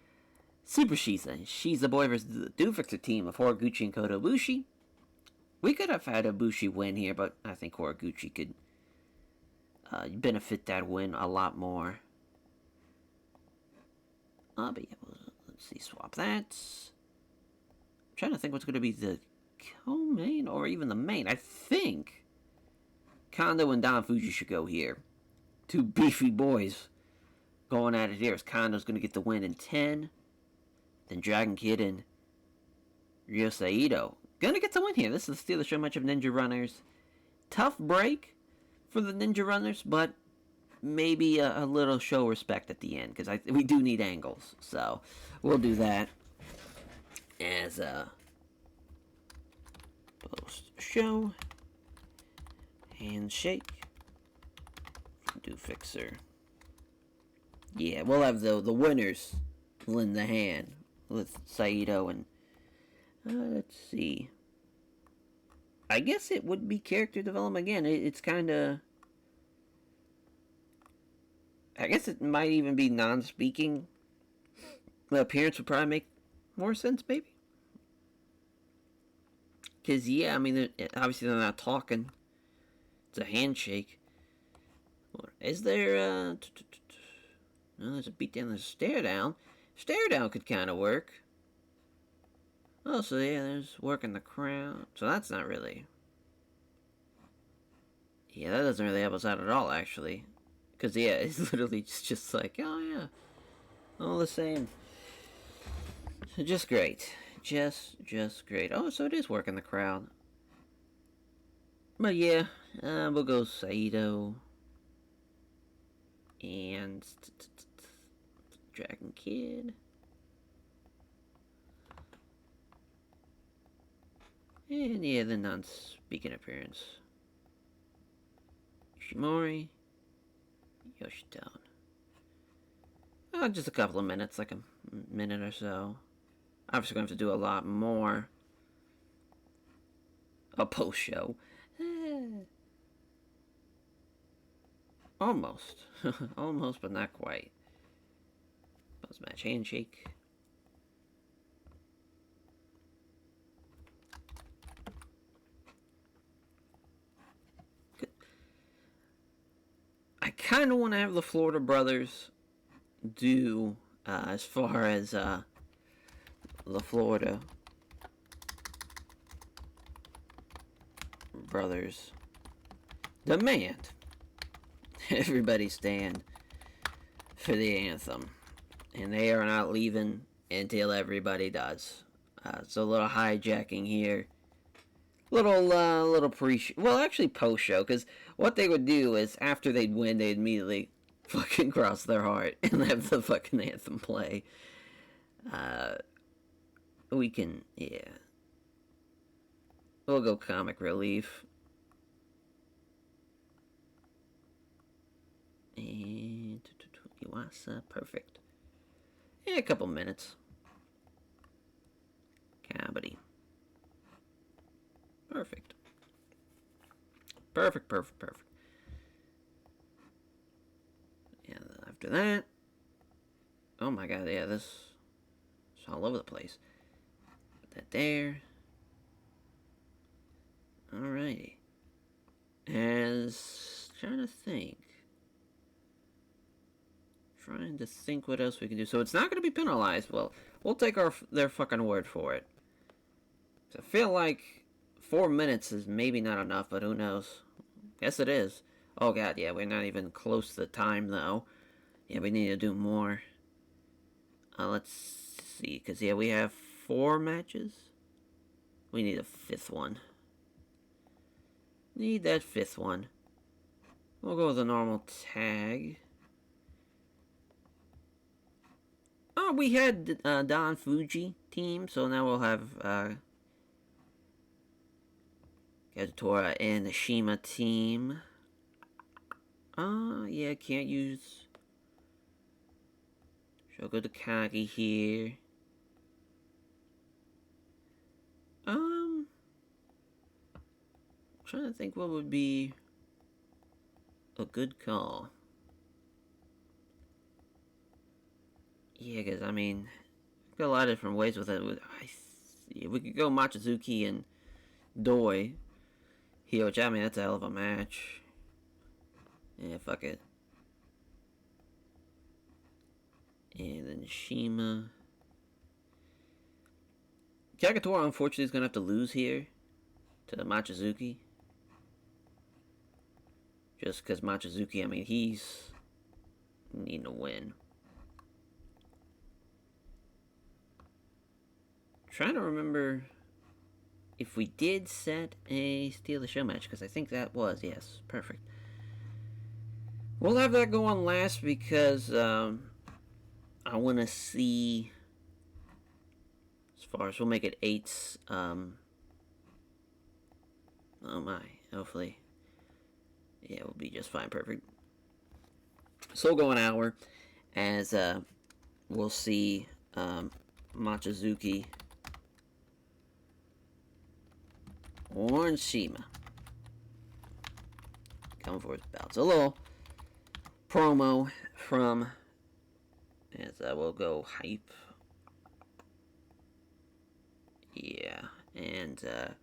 Super Shiza. Shiza Boy versus the Dufixer team of Horiguchi and Kota Ibushi. We could have had Ibushi win here, but I think Horiguchi could benefit that win a lot more. But yeah, let's see. Swap that. I'm trying to think what's going to be the co-main or even the main. I think Kondo and Don Fuji should go here. Two beefy boys going at it here. As Kondo's going to get the win in 10. Then Dragon Kid and Ryo Saito going to get the win here. This is the Steal the Show match of Ninja Runners. Tough break for the Ninja Runners, but maybe a little show respect at the end. Because we do need angles. So we'll do that as a post-show. Handshake. Dufixer. Yeah, we'll have the winners lend the hand with Saito and let's see. I guess it would be character development again. It's kind of. I guess it might even be non-speaking. The appearance would probably make more sense, maybe. Because yeah, I mean, obviously they're not talking. It's a handshake. Is there, oh, there's a beat down, there's a stare down. Stare down could kind of work. Oh, so yeah, there's working the crowd. So that's not really... Yeah, that doesn't really help us out at all, actually. Because, yeah, it's literally just like, oh, yeah. All the same. Just great. Just great. Oh, so it is working the crowd. But yeah, we'll go Saito. And Dragon Kid. And yeah, the non-speaking appearance. Ishimori. Yoshitown. Just a couple of minutes, like a minute or so. Obviously going to have to do a lot more. A post-show. Almost. Almost, but not quite. Post-match handshake. Good. I kind of want to have the Florida Brothers do, as far as, the Florida Brothers demand everybody stand for the anthem, and they are not leaving until everybody does. So a little hijacking here, little well, actually post-show, because what they would do is after they'd win, they'd immediately fucking cross their heart and have the fucking anthem play. We can, yeah. We'll go comic relief. And Iwasa, perfect. Yeah, a couple minutes. Comedy. Perfect. Perfect. Yeah, After that, oh my god, yeah, this is all over the place. Put that there. Alrighty. As trying to think what else we can do. So it's not going to be penalized. Well, we'll take their fucking word for it. So I feel like 4 minutes is maybe not enough, but who knows? Guess it is. Oh god, yeah, we're not even close to the time though. Yeah, we need to do more. Let's see, because yeah, we have 4 matches. We need a 5th one. Need that 5th one. We'll go with a normal tag. Oh, we had Don Fuji team, so now we'll have Kazutora and the Shima team. Yeah, can't use Shogo Takagi here. Trying to think what would be a good call. Yeah, because, I mean, got a lot of different ways with it. We could go Machizuki and Doi here, which, I mean, that's a hell of a match. Yeah, fuck it. And then Shima. Kagetora, unfortunately, is going to have to lose here to Machizuki. Just because Machizuki, I mean, he's needing to win. Trying to remember if we did set a Steal the Show match, because I think that was, yes, perfect. We'll have that go on last because I want to see, as far as we'll make it 8s. Oh my, hopefully. Yeah, we'll be just fine, perfect. So we'll go an hour as we'll see Machizuki or Shima coming for his belt. So a little promo from, as we'll go hype. Yeah, and from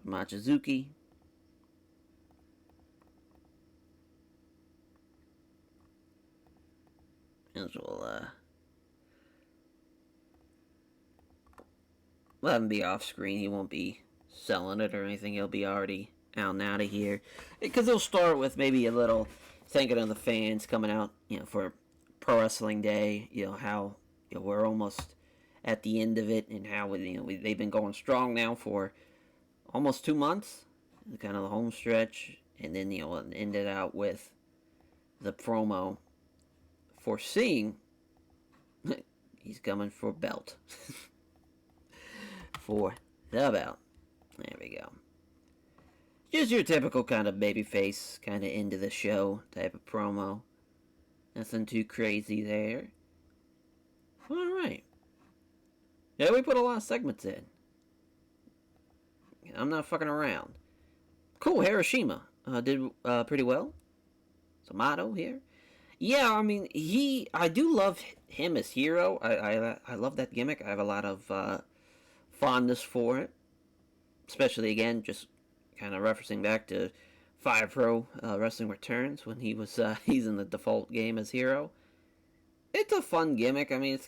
Machizuki. As we'll let him be off screen. He won't be selling it or anything. He'll be already out and out of here. Because he'll start with maybe a little thanking of the fans coming out, you know, for Pro Wrestling Day. You know, how we're almost at the end of it and how they've been going strong now for almost 2 months. Kind of the home stretch. And then, end it out with the promo foreseeing he's coming for belt. For the belt. There we go. Just your typical kind of babyface, kind of end of the show type of promo. Nothing too crazy there. Alright. Yeah, we put a lot of segments in. I'm not fucking around. Cool, Hiroshima did pretty well. Tomato here. Yeah, I mean, I do love him as Hero. I love that gimmick. I have a lot of fondness for it. Especially, again, just kind of referencing back to Fire Pro Wrestling Returns when he's in the default game as Hero. It's a fun gimmick. I mean,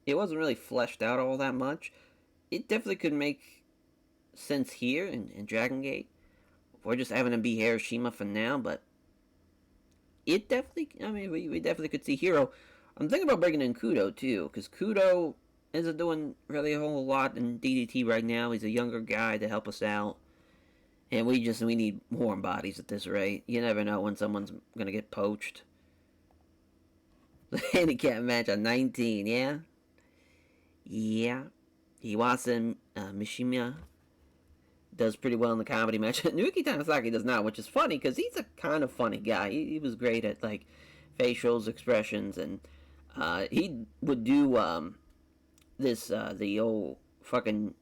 it wasn't really fleshed out all that much. It definitely could make sense here in Dragon Gate. We're just having him be Hiroshima for now, but it definitely, I mean, we definitely could see Hero. I'm thinking about bringing in Kudo, too, because Kudo isn't doing really a whole lot in DDT right now. He's a younger guy to help us out. And we need more bodies at this rate. You never know when someone's going to get poached. The handicap match on 19, yeah? Yeah. Iwasa Mishima does pretty well in the comedy match. Naruki Tanasaki does not, which is funny because he's a kind of funny guy. He was great at like facials, expressions, and he would do the old fucking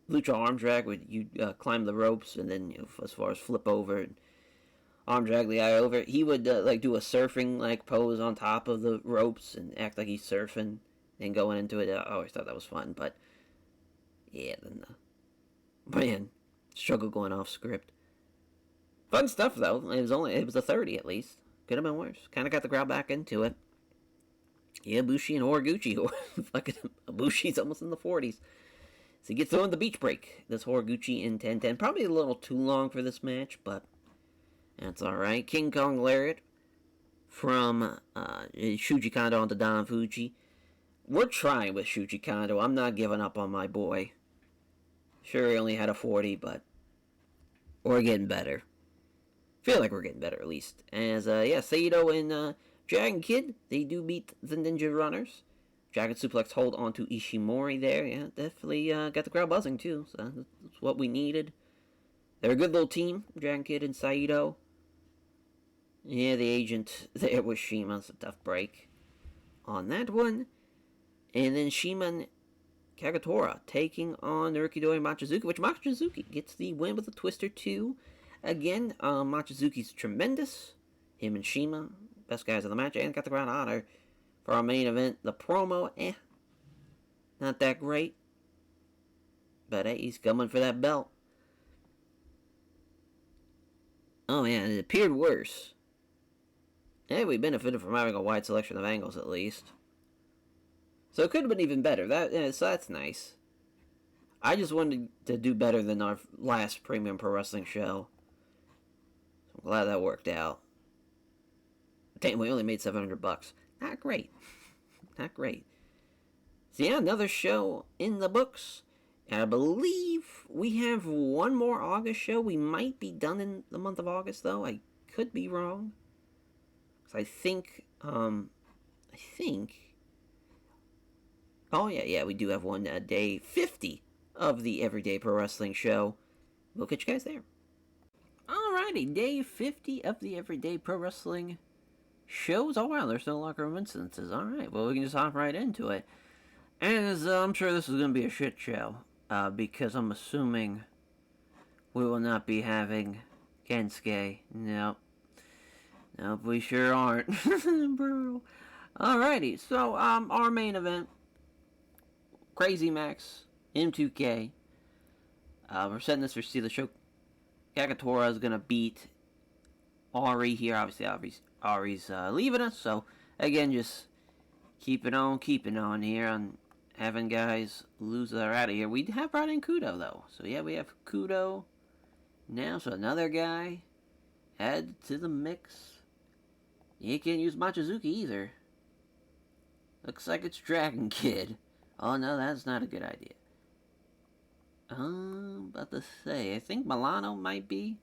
lucha arm drag where you climb the ropes and then as far as flip over and arm drag the guy over. He would like do a surfing like pose on top of the ropes and act like he's surfing and going into it. I always thought that was fun, but yeah, then man, struggle going off script. Fun stuff though. It was a 30 at least. Could have been worse. Kind of got the crowd back into it. Yeah, Bushi and Horiguchi. Fucking Bushi's almost in the 40s. So he gets thrown the beach break. This Horiguchi in 10-10. Probably a little too long for this match, but that's alright. King Kong Lariat from Shuji Kondo onto Don Fuji. We're trying with Shuji Kondo. I'm not giving up on my boy. Sure, he only had a 40, but we're getting better. Feel like we're getting better, at least. As, Saito and Dragon Kid, they do beat the Ninja Runners. Dragon Suplex hold on to Ishimori there. Yeah, definitely got the crowd buzzing, too. So that's what we needed. They're a good little team, Dragon Kid and Saito. Yeah, the agent there was Shima. It's a tough break on that one. And then Shima and Kagetora taking on Rikidori and Machizuki, which Machizuki gets the win with a Twister 2. Again, Machizuki's tremendous. Him and Shima, best guys of the match, and got the ground honor for our main event. The promo, not that great. But hey, he's coming for that belt. Oh man, it appeared worse. Hey, we benefited from having a wide selection of angles at least. So it could have been even better. So that's nice. I just wanted to do better than our last Premium Pro Wrestling show. I'm glad that worked out. Damn, we only made $700. Not great. Not great. So yeah, another show in the books. And I believe we have one more August show. We might be done in the month of August, though. I could be wrong. So I think... Oh, yeah, we do have one day 50 of the Everyday Pro Wrestling show. We'll catch you guys there. Alrighty, day 50 of the Everyday Pro Wrestling shows. Oh, wow, there's no locker room instances. Alright, well, we can just hop right into it. As I'm sure this is going to be a shit show, because I'm assuming we will not be having Kensuke. Nope, we sure aren't. Brutal. Alrighty, so, our main event, Crazy Max, M2K. We're setting this for Steel Show. Kagetora is going to beat Ari here. Obviously, Ari's leaving us. So, again, just keep it on here on having guys lose that are out of here. We have brought in Kudo, though. So, yeah, we have Kudo now. So, another guy added to the mix. You can't use Machizuki either. Looks like it's Dragon Kid. Oh, no, that's not a good idea. About to say, I think Milano might be.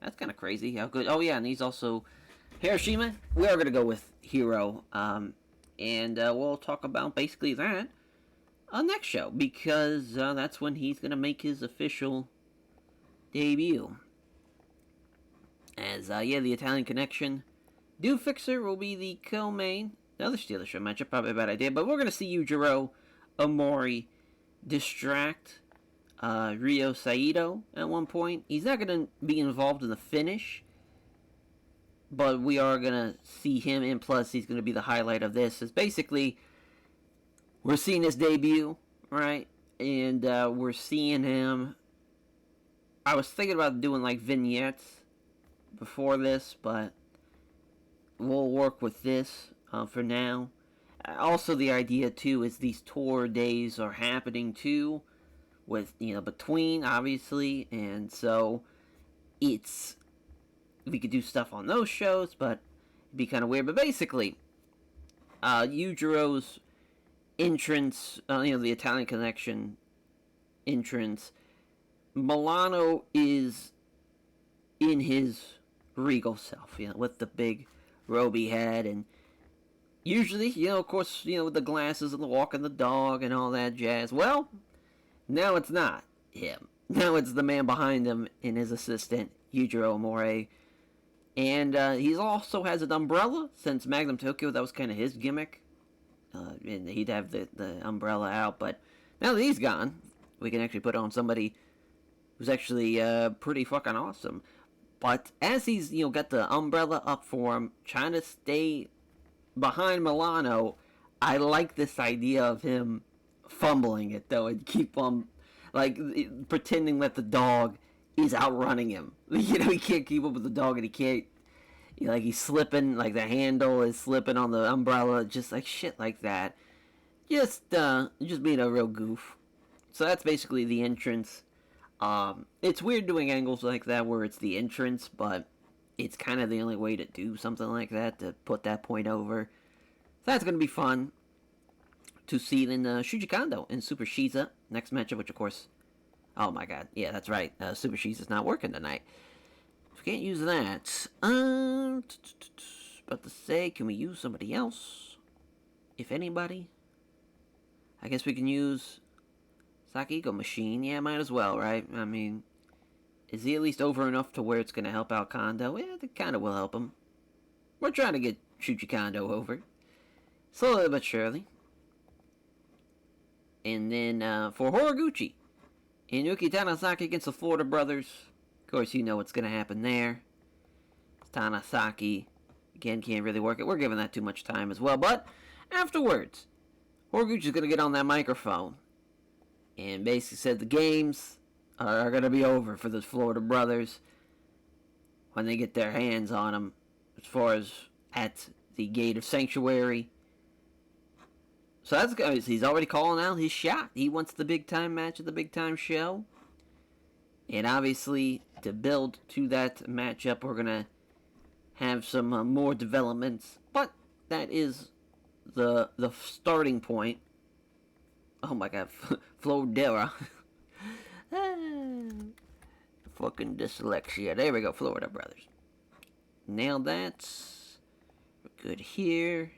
That's kind of crazy. How good. Oh, yeah, and he's also Hiroshima. We are going to go with Hiro. And we'll talk about basically that on next show, because that's when he's going to make his official debut. As, the Italian Connection. Do Fixer will be the co-main. Another Steeler Show matchup, probably a bad idea, but we're going to see Yujiro Omori distract Ryo Saito at one point. He's not going to be involved in the finish, but we are going to see him, and plus he's going to be the highlight of this. Is basically, we're seeing his debut, right? And we're seeing him. I was thinking about doing like vignettes before this, but we'll work with this for now. Also, the idea, too, is these tour days are happening, too, with, between, obviously, and so we could do stuff on those shows, but it'd be kind of weird. But basically, Yujiro's entrance, the Italian Connection entrance, Milano is in his regal self, with the big robe he had, and usually, of course, with the glasses and the walking the dog and all that jazz. Well, now it's not him. Now it's the man behind him and his assistant, Yujiro Omori. And he also has an umbrella. Since Magnum Tokyo, that was kind of his gimmick. And he'd have the umbrella out. But now that he's gone, we can actually put on somebody who's actually pretty fucking awesome. But as he's, got the umbrella up for him, trying to stay behind Milano, I like this idea of him fumbling it, though, and keep on, pretending that the dog is outrunning him. He can't keep up with the dog, and he can't, he's slipping, like the handle is slipping on the umbrella, just like shit like that. Just being a real goof. So that's basically the entrance. It's weird doing angles like that where it's the entrance, but it's kind of the only way to do something like that, to put that point over. So that's going to be fun to see in Shuji Kondo and Super Shiza next matchup, which of course, oh my god, yeah, that's right, Super Shiza's not working tonight. So we can't use that. About to say, can we use somebody else? If anybody? I guess we can use Sakiko Machine. Yeah, might as well, right? I mean, is he at least over enough to where it's going to help out Kondo? Yeah, it kind of will help him. We're trying to get Shuji Kondo over. Slowly but surely. And then for Horiguchi, Inuki Tanasaki against the Florida Brothers. Of course, you know what's going to happen there. Tanasaki, again, can't really work it. We're giving that too much time as well. But afterwards, Horiguchi's going to get on that microphone and basically said the games are going to be over for the Florida Brothers when they get their hands on them, as far as at the Gate of Sanctuary. So that's good. He's already calling out his shot. He wants the big time match at the big time show. And obviously, to build to that matchup, we're going to have some more developments. But that is the starting point. Oh my god, Florida. Fucking dyslexia. There we go, Florida Brothers. Nailed that. We're good here.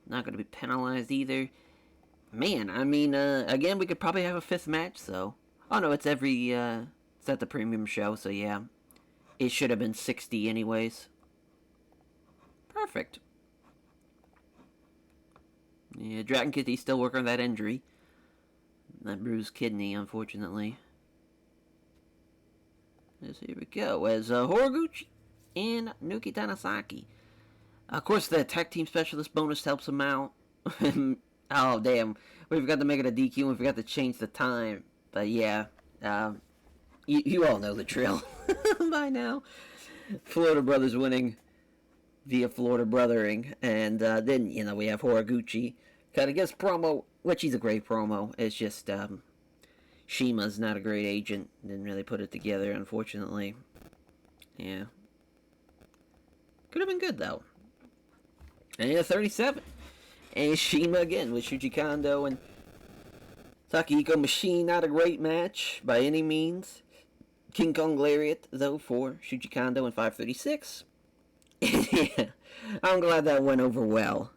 Not going to be penalized either. Man, I mean, again, we could probably have a fifth match, so. Oh no, it's at the premium show, so yeah. It should have been 60 anyways. Perfect. Yeah, Dragon Kitty's still working on that injury. That bruised kidney, unfortunately. Yes, here we go. As Horiguchi and Nuki Tanasaki. Of course, the tag team specialist bonus helps him out. Oh, damn. We forgot to make it a DQ and we forgot to change the time. But yeah, you all know the drill by now. Florida Brothers winning via Florida Brothering. And then, we have Horiguchi. Kind of gets promo, which he's a great promo. It's just, Shima's not a great agent. Didn't really put it together, unfortunately. Yeah. Could have been good, though. And yeah, 37. And Shima again with Shuji Kondo and Takehiko Machine. Not a great match by any means. King Kong Lariat, though, for Shuji Kondo in 536. Yeah, I'm glad that went over well.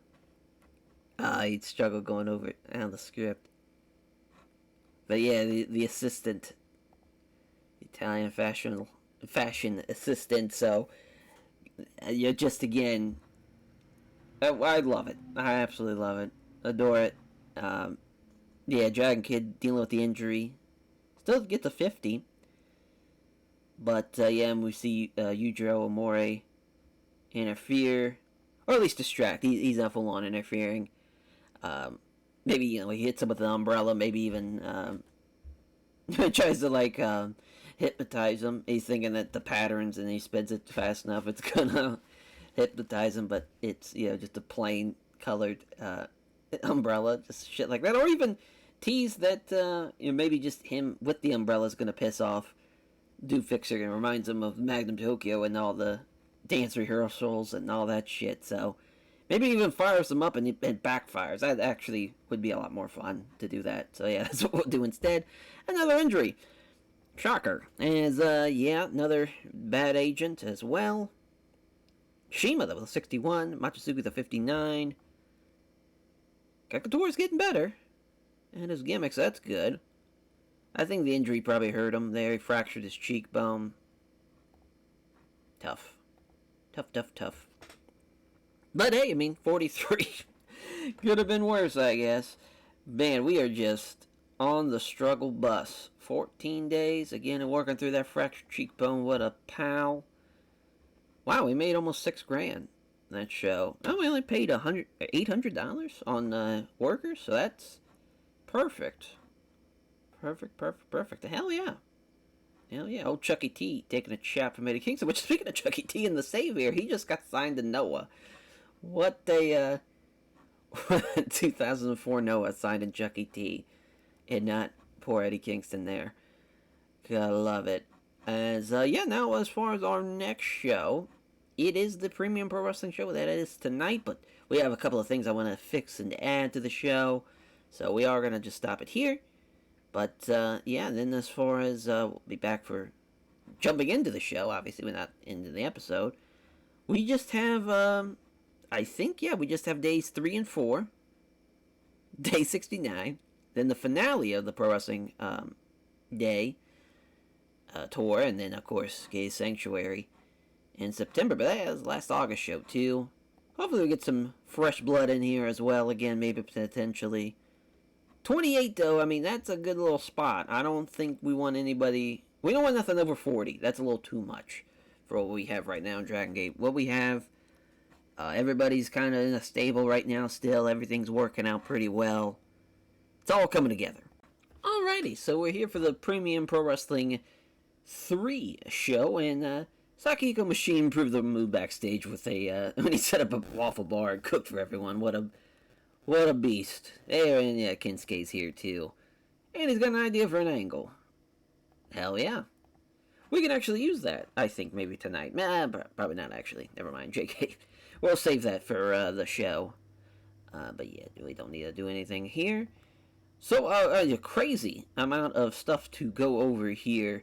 He'd struggle going over it on the script. But yeah, the assistant, Italian fashion assistant, so you're just again, I love it. I absolutely love it. Adore it. Yeah, Dragon Kid dealing with the injury. Still get to 50. But, yeah, and we see Yujiro Amore interfere. Or at least distract. He's not full on interfering. Maybe, he hits him with an umbrella. Maybe even tries to, hypnotize him. He's thinking that the patterns, and he spins it fast enough, it's gonna hypnotize him, but it's, just a plain colored umbrella, just shit like that. Or even tease that, maybe just him with the umbrella is gonna piss off Do Fixer and reminds him of Magnum Tokyo and all the dance rehearsals and all that shit, so maybe even fires him up and it backfires. That actually would be a lot more fun to do that. So yeah, that's what we'll do instead. Another injury. Shocker. As, another bad agent as well. Shima, though, with a 61. Machizuki, with a 59. Kakutora's getting better. And his gimmicks, that's good. I think the injury probably hurt him there. He fractured his cheekbone. Tough. Tough. But hey, 43 could have been worse, I guess. Man, we are just on the struggle bus 14 days. Again, working through that fractured cheekbone. What a pal. Wow, we made almost $6,000 that show. Oh, we only paid $800 on workers, so that's perfect. Perfect. Hell yeah. Hell yeah. Old Chucky T taking a chap from Eddie Kingston. Which, speaking of Chucky T and the Savior, he just got signed to Noah. What a 2004 Noah signed in Chucky T, and not poor Eddie Kingston there. Gotta love it. Now as far as our next show, it is the Premium Pro Wrestling show that is tonight, but we have a couple of things I want to fix and add to the show, so we are going to just stop it here. But, then as far as, we'll be back for jumping into the show, obviously we're not into the episode, we just have, we just have days 3 and 4, day 69, then the finale of the Pro Wrestling, day, tour, and then, of course, Gay's Sanctuary in September, but that was last August show, too. Hopefully we get some fresh blood in here as well, again, maybe potentially. 28, though, I mean, that's a good little spot. I don't think we want anybody... We don't want nothing over 40. That's a little too much for what we have right now in Dragon Gate. What we have, everybody's kind of in a stable right now still. Everything's working out pretty well. It's all coming together. Alrighty, so we're here for the Premium Pro Wrestling 3 show, and Sakiko Machine proved the move backstage with when he set up a waffle bar and cooked for everyone. What a beast. And yeah, Kinsuke's here too. And he's got an idea for an angle. Hell yeah. We can actually use that, I think, maybe tonight. Nah, probably not actually. Never mind, JK. We'll save that for the show. But yeah, we don't need to do anything here. So, a crazy amount of stuff to go over here.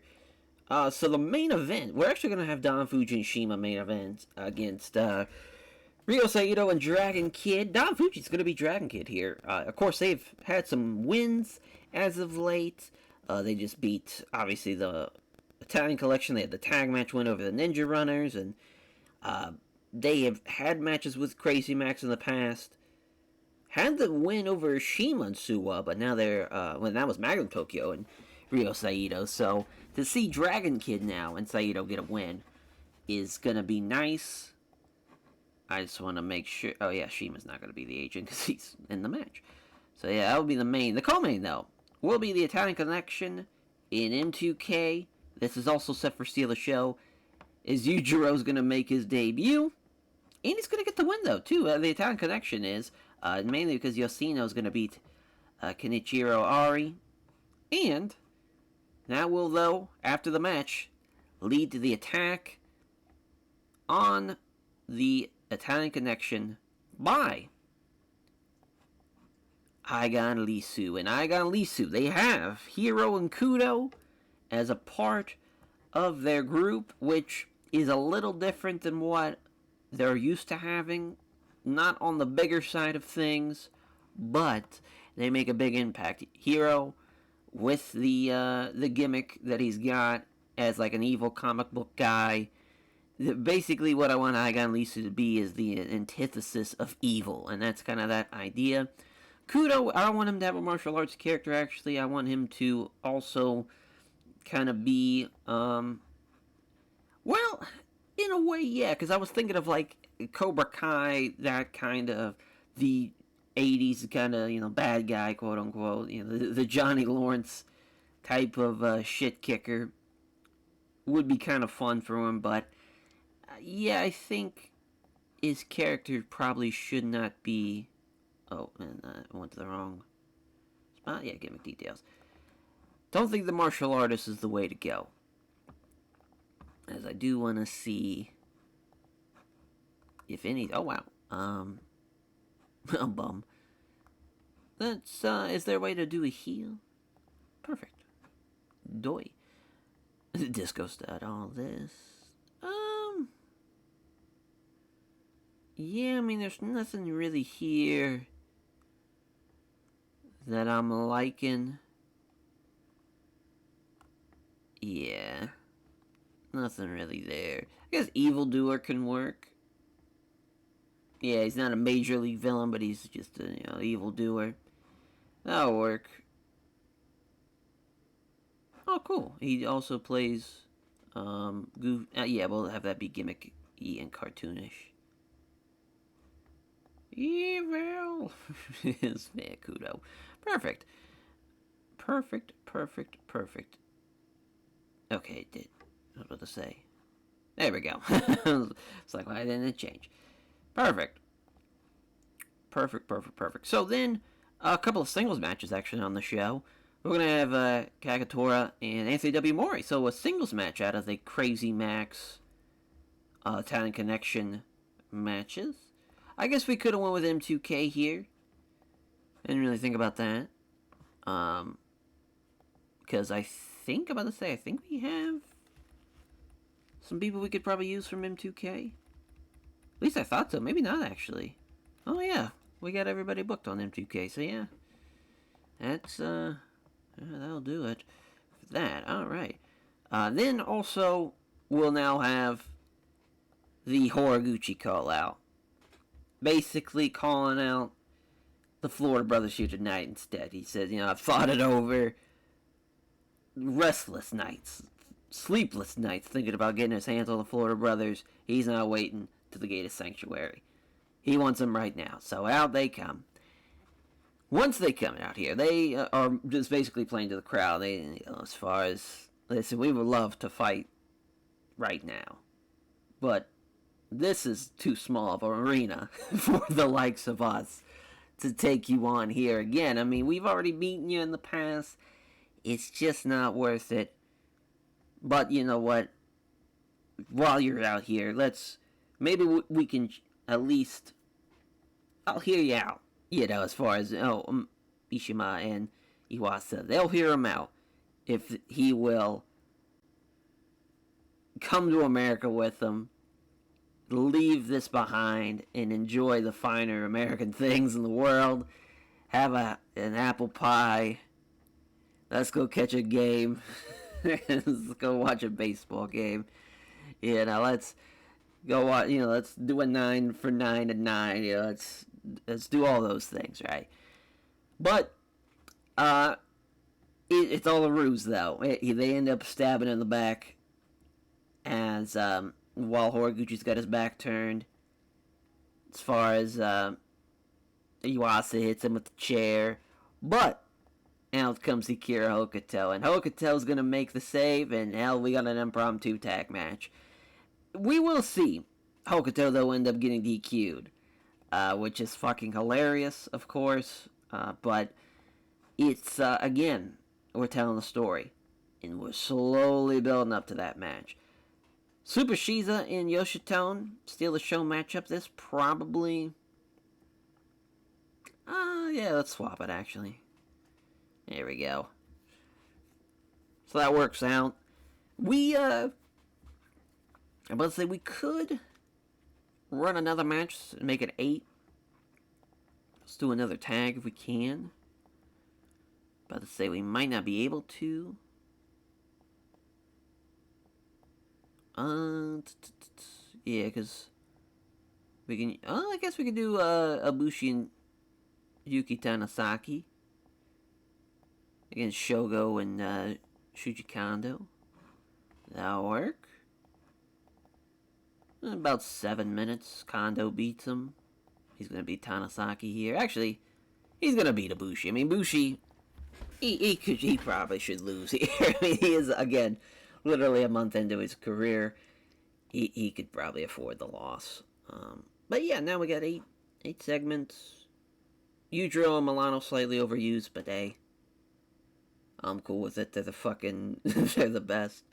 So the main event, we're actually going to have Don Fuji and Shima main event against Ryo Saito and Dragon Kid. Don Fuji's going to be Dragon Kid here. Of course, they've had some wins as of late. They just beat, obviously, the Italian Collection. They had the tag match win over the Ninja Runners, and they have had matches with Crazy Max in the past. Had the win over Shima and Suwa, but now they're, that was Magnum Tokyo and Ryo Saito. So to see Dragon Kid now and Saito get a win is going to be nice. I just want to make sure... Oh, yeah, Shima's not going to be the agent because he's in the match. So, yeah, that will be the main. The co-main, though, will be the Italian Connection in M2K. This is also set for Steal the Show. Is Yujiro's going to make his debut. And he's going to get the win, though, too. The Italian Connection is, mainly because Yoshino's going to beat Kenichiro Ari. And that will, though, after the match, lead to the attack on the Italian Connection by Aigan Lisu. And Aigan Lisu, they have Hiro and Kudo as a part of their group, which is a little different than what they're used to having. Not on the bigger side of things, but they make a big impact. Hiro, with the gimmick that he's got as like an evil comic book guy. Basically, what I want Aigan Lisu to be is the antithesis of evil, and that's kind of that idea. Kudo, I don't want him to have a martial arts character, actually. I want him to also kind of be, well, in a way, yeah, because I was thinking of, like, Cobra Kai, that kind of, the 80s kind of, bad guy, quote-unquote, the Johnny Lawrence type of shit kicker. Would be kind of fun for him, but yeah, I think his character probably should not be... Oh, and I went to the wrong spot. Yeah, gimmick details. Don't think the martial artist is the way to go. As I do want to see if any... Oh, wow. A bum. That's, is there a way to do a heel? Perfect. Doi. Disco stud, all this. Yeah, I mean, there's nothing really here that I'm liking. Yeah. Nothing really there. I guess Evildoer can work. Yeah, he's not a major league villain, but he's just a, evildoer. That'll work. Oh, cool. He also plays, yeah, we'll have that be gimmick-y and cartoonish. Evil! It's Kudo. Perfect. Perfect. Okay, it did. I was about to say. There we go. It's like, why didn't it change? Perfect. So then, a couple of singles matches actually on the show. We're going to have Kagetora and Anthony W. Mori. So a singles match out of the Crazy Max Talent Connection matches. I guess we could have went with M2K here. Didn't really think about that. Because I think we have some people we could probably use from M2K. At least I thought so. Maybe not, actually. Oh, yeah. We got everybody booked on M2K, so yeah. That's, that'll do it for that. Alright. Then also, we'll now have the Horiguchi call out. Basically calling out the Florida Brothers here tonight instead. He says, I've thought it over. Restless nights. Sleepless nights thinking about getting his hands on the Florida Brothers. He's not waiting to the gate of Sanctuary. He wants them right now. So out they come. Once they come out here, they are just basically playing to the crowd. They, as far as, listen, we would love to fight right now. But this is too small of an arena for the likes of us to take you on here again. I mean, we've already beaten you in the past. It's just not worth it. But you know what? While you're out here, maybe we can at least, I'll hear you out. As far as, Ishima and Iwasa, they'll hear him out if he will come to America with them, leave this behind, and enjoy the finer American things in the world. Have an apple pie. Let's go catch a game. Let's go watch a baseball game. Let's go watch. Let's do a 9 for 9 and 9. Let's do all those things, right? But it's all a ruse, though. They end up stabbing in the back as while Horiguchi's got his back turned. As far as Iwasa hits him with the chair, but out comes Akira Hokuto, and Hokuto's gonna make the save, and hell, we got an impromptu tag match. We will see Hokuto, though, end up getting DQ'd, which is fucking hilarious, of course, but it's, again, we're telling the story, and we're slowly building up to that match. Super Shiza and Yoshitone steal the show matchup. This probably, yeah, let's swap it, actually. There we go. So that works out. I'm about to say we could run another match and make it 8. Let's do another tag if we can. About to say we might not be able to. Yeah, because we can. I guess we can do Ibushi and Yuki Tanasaki against Shogo and Shuji Kondo. That'll work. In about 7 minutes, Kondo beats him. He's gonna beat Tanasaki here. Actually, he's gonna beat Ibushi. I mean, Ibushi, he probably should lose here. I mean, he is, again, literally a month into his career. He could probably afford the loss. But yeah, now we got 8 segments. Yujiro and Milano slightly overused, but hey, I'm cool with it. They're they're the best.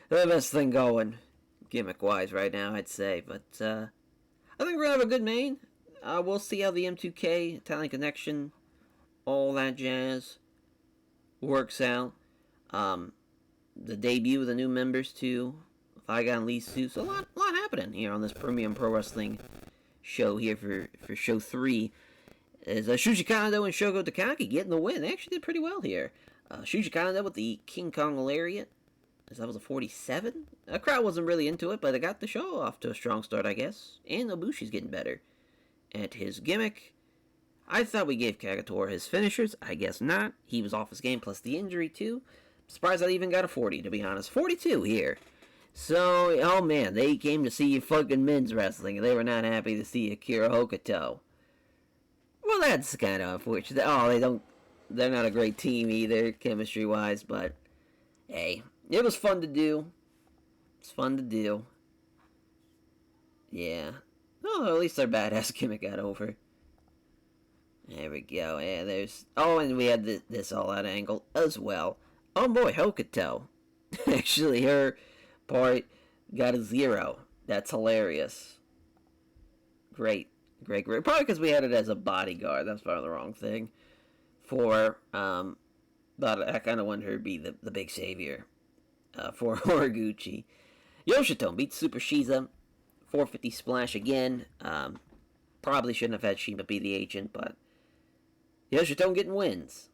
They're the best thing going, gimmick-wise right now, I'd say. But I think we're gonna have a good main. We'll see how the M2K, Talent Connection, all that jazz works out. The debut of the new members too, Vigon Lisu. So a lot happening here on this Premium Pro Wrestling show here for show 3. Is Shuji Kondo and Shogo Takagi getting the win. They actually did pretty well here. Shuji Kondo with the King Kong Lariat, as that was a 47. The crowd wasn't really into it, but it got the show off to a strong start, I guess. And Ibushi's getting better at his gimmick. I thought we gave Kagetora his finishers. I guess not. He was off his game, plus the injury, too. Surprised I even got a 40, to be honest. 42 here. So, oh man, they came to see fucking men's wrestling. They were not happy to see Akira Hokuto. Well, that's kind of unfortunate. Oh, they're not a great team either, chemistry-wise, but hey, it was fun to do. It's fun to do. Yeah. Oh, at least their badass gimmick got over. There we go. Yeah, there's... Oh, and we had this all-out angle as well. Oh boy, Hokuto. Actually, her part got a 0. That's hilarious. Great. Great. Probably because we had it as a bodyguard. That's probably the wrong thing. But I kind of wanted her to be the big savior for Horiguchi. Yoshito beats Super Shiza. 450 splash again. Probably shouldn't have had Shima be the agent, but Yoshito getting wins.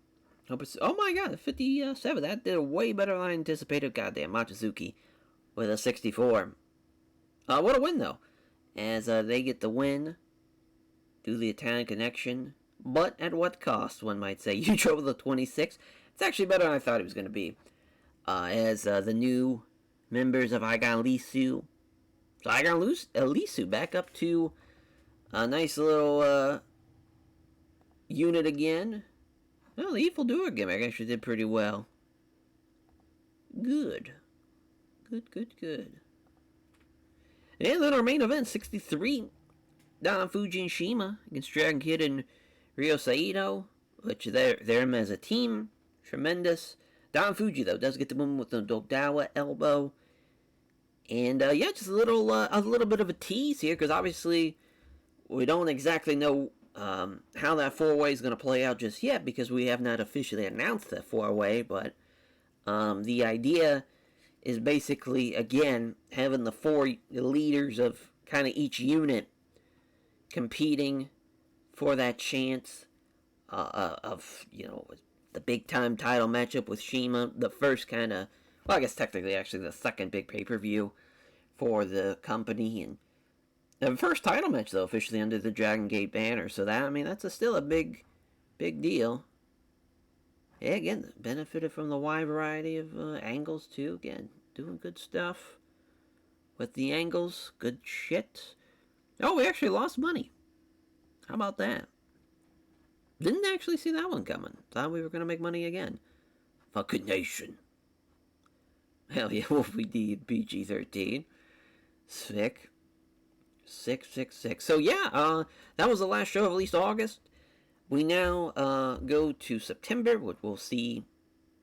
Oh my god, 57. That did way better than I anticipated. Goddamn, Machizuki with a 64. What a win, though. As they get the win. Do the Italian connection. But at what cost, one might say. You drove the 26. It's actually better than I thought it was going to be. As the new members of Aigan Lisu. So Aigan Lisu back up to a nice little unit again. Well, the Evil Doer gimmick actually did pretty well. Good. Good. And then our main event, 63. Don Fuji and Shima against Dragon Kid and Ryo Saito, which they're them as a team. Tremendous. Don Fuji, though, does get the win with the Dogawa elbow. And, yeah, just a little bit of a tease here, because obviously we don't exactly know how that four-way is going to play out just yet, because we have not officially announced that four-way, but the idea is basically, again, having the four leaders of kind of each unit competing for that chance of, you know, the big-time title matchup with Shima, the first kind of, well, I guess technically actually the second big pay-per-view for the company, and the first title match, though, officially under the Dragon Gate banner, so that, I mean, that's still a big deal. Yeah, again, benefited from the wide variety of angles, too, again, doing good stuff with the angles, good shit. Oh, we actually lost money. How about that? Didn't actually see that one coming. Thought we were going to make money again. Fucking nation. Hell yeah, Wolfie D and PG-13. Sick. So yeah, that was the last show of at least August. We now go to September, which we'll see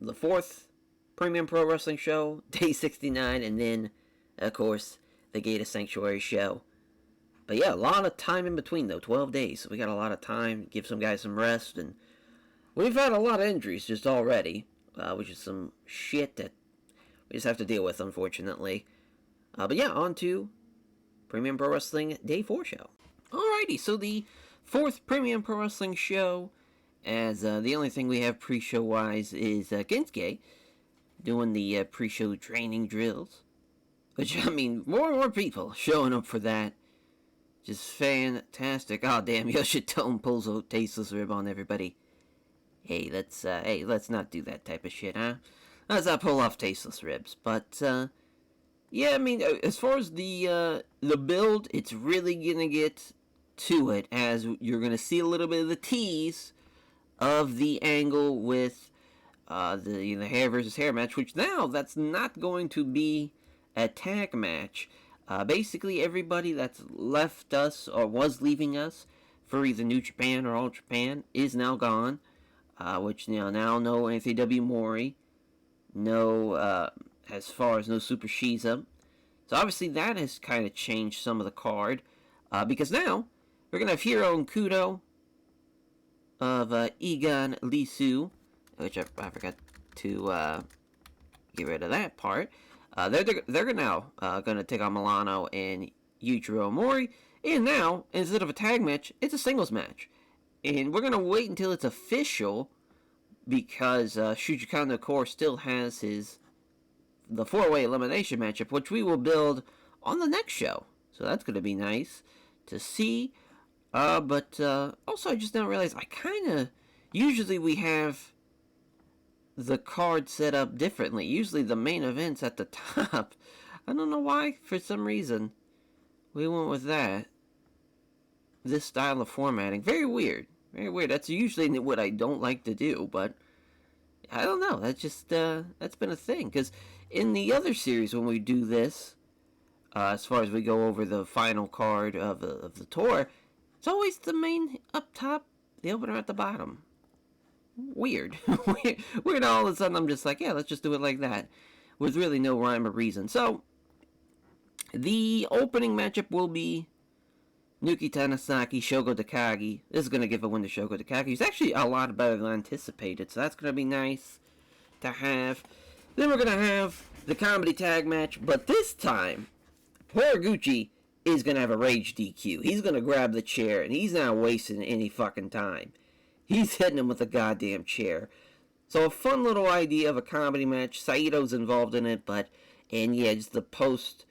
the 4th Premium Pro Wrestling show, Day 69, and then, of course, the Gate of Sanctuary show. But yeah, a lot of time in between, though. 12 days. So we got a lot of time. Give some guys some rest. And we've had a lot of injuries just already. Which is some shit that we just have to deal with, unfortunately. But yeah, on to Premium Pro Wrestling Day 4 show. Alrighty, so the 4th Premium Pro Wrestling show, as the only thing we have pre-show-wise is Gensuke doing the pre-show training drills. Which, I mean, more and more people showing up for that. Just fantastic. Oh, damn, Yoshitone pulls a tasteless rib on everybody. Hey, let's not do that type of shit, huh? Let's not pull off tasteless ribs. But, yeah, I mean, as far as the build, it's really gonna get to it, as you're gonna see a little bit of the tease of the angle with the hair versus hair match, which now that's not going to be a tag match. Basically, everybody that's left us or was leaving us for either New Japan or All Japan is now gone. Which, you know, now no Anthony W. Mori, no, as far as no Super Shiza. So obviously that has kind of changed some of the card, because now we're going to have Hiro and Kudo of Aigan Lisu, which I forgot to get rid of that part. They're now going to take on Milano and Yujiro Omori, and now, instead of a tag match, it's a singles match. And we're going to wait until it's official, because Shuji Kondo, of course, still has the 4-way elimination matchup, which we will build on the next show. So that's going to be nice to see. But also, I just don't realize, usually we have the card set up differently. Usually the main event's at the top. I don't know why, for some reason, we went with that. This style of formatting. Very weird. Very weird. That's usually what I don't like to do, but I don't know. That's just, that's been a thing. Because in the other series, when we do this, as far as we go over the final card of the tour, it's always the main up top, the opener at the bottom. Weird. Weird. All of a sudden, I'm just like, yeah, let's just do it like that, with really no rhyme or reason. So, the opening matchup will be Nuki Tanasaki, Shogo Takagi. This is going to give a win to Shogo Takagi. He's actually a lot better than anticipated, so that's going to be nice to have. Then we're going to have the comedy tag match, but this time, Horiguchi is going to have a rage DQ. He's going to grab the chair, and he's not wasting any fucking time. He's hitting him with a goddamn chair. So a fun little idea of a comedy match. Saito's involved in it, and yeah, just the post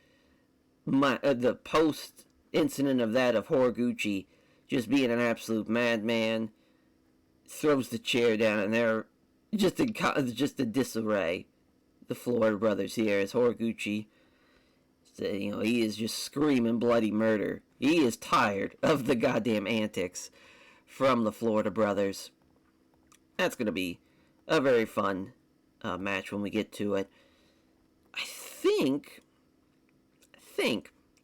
incident of that of Horiguchi just being an absolute madman, throws the chair down, and they're just a disarray. The Florida brothers here as Horiguchi, he is just screaming bloody murder. He is tired of the goddamn antics from the Florida brothers. That's going to be a very fun match when we get to it. I think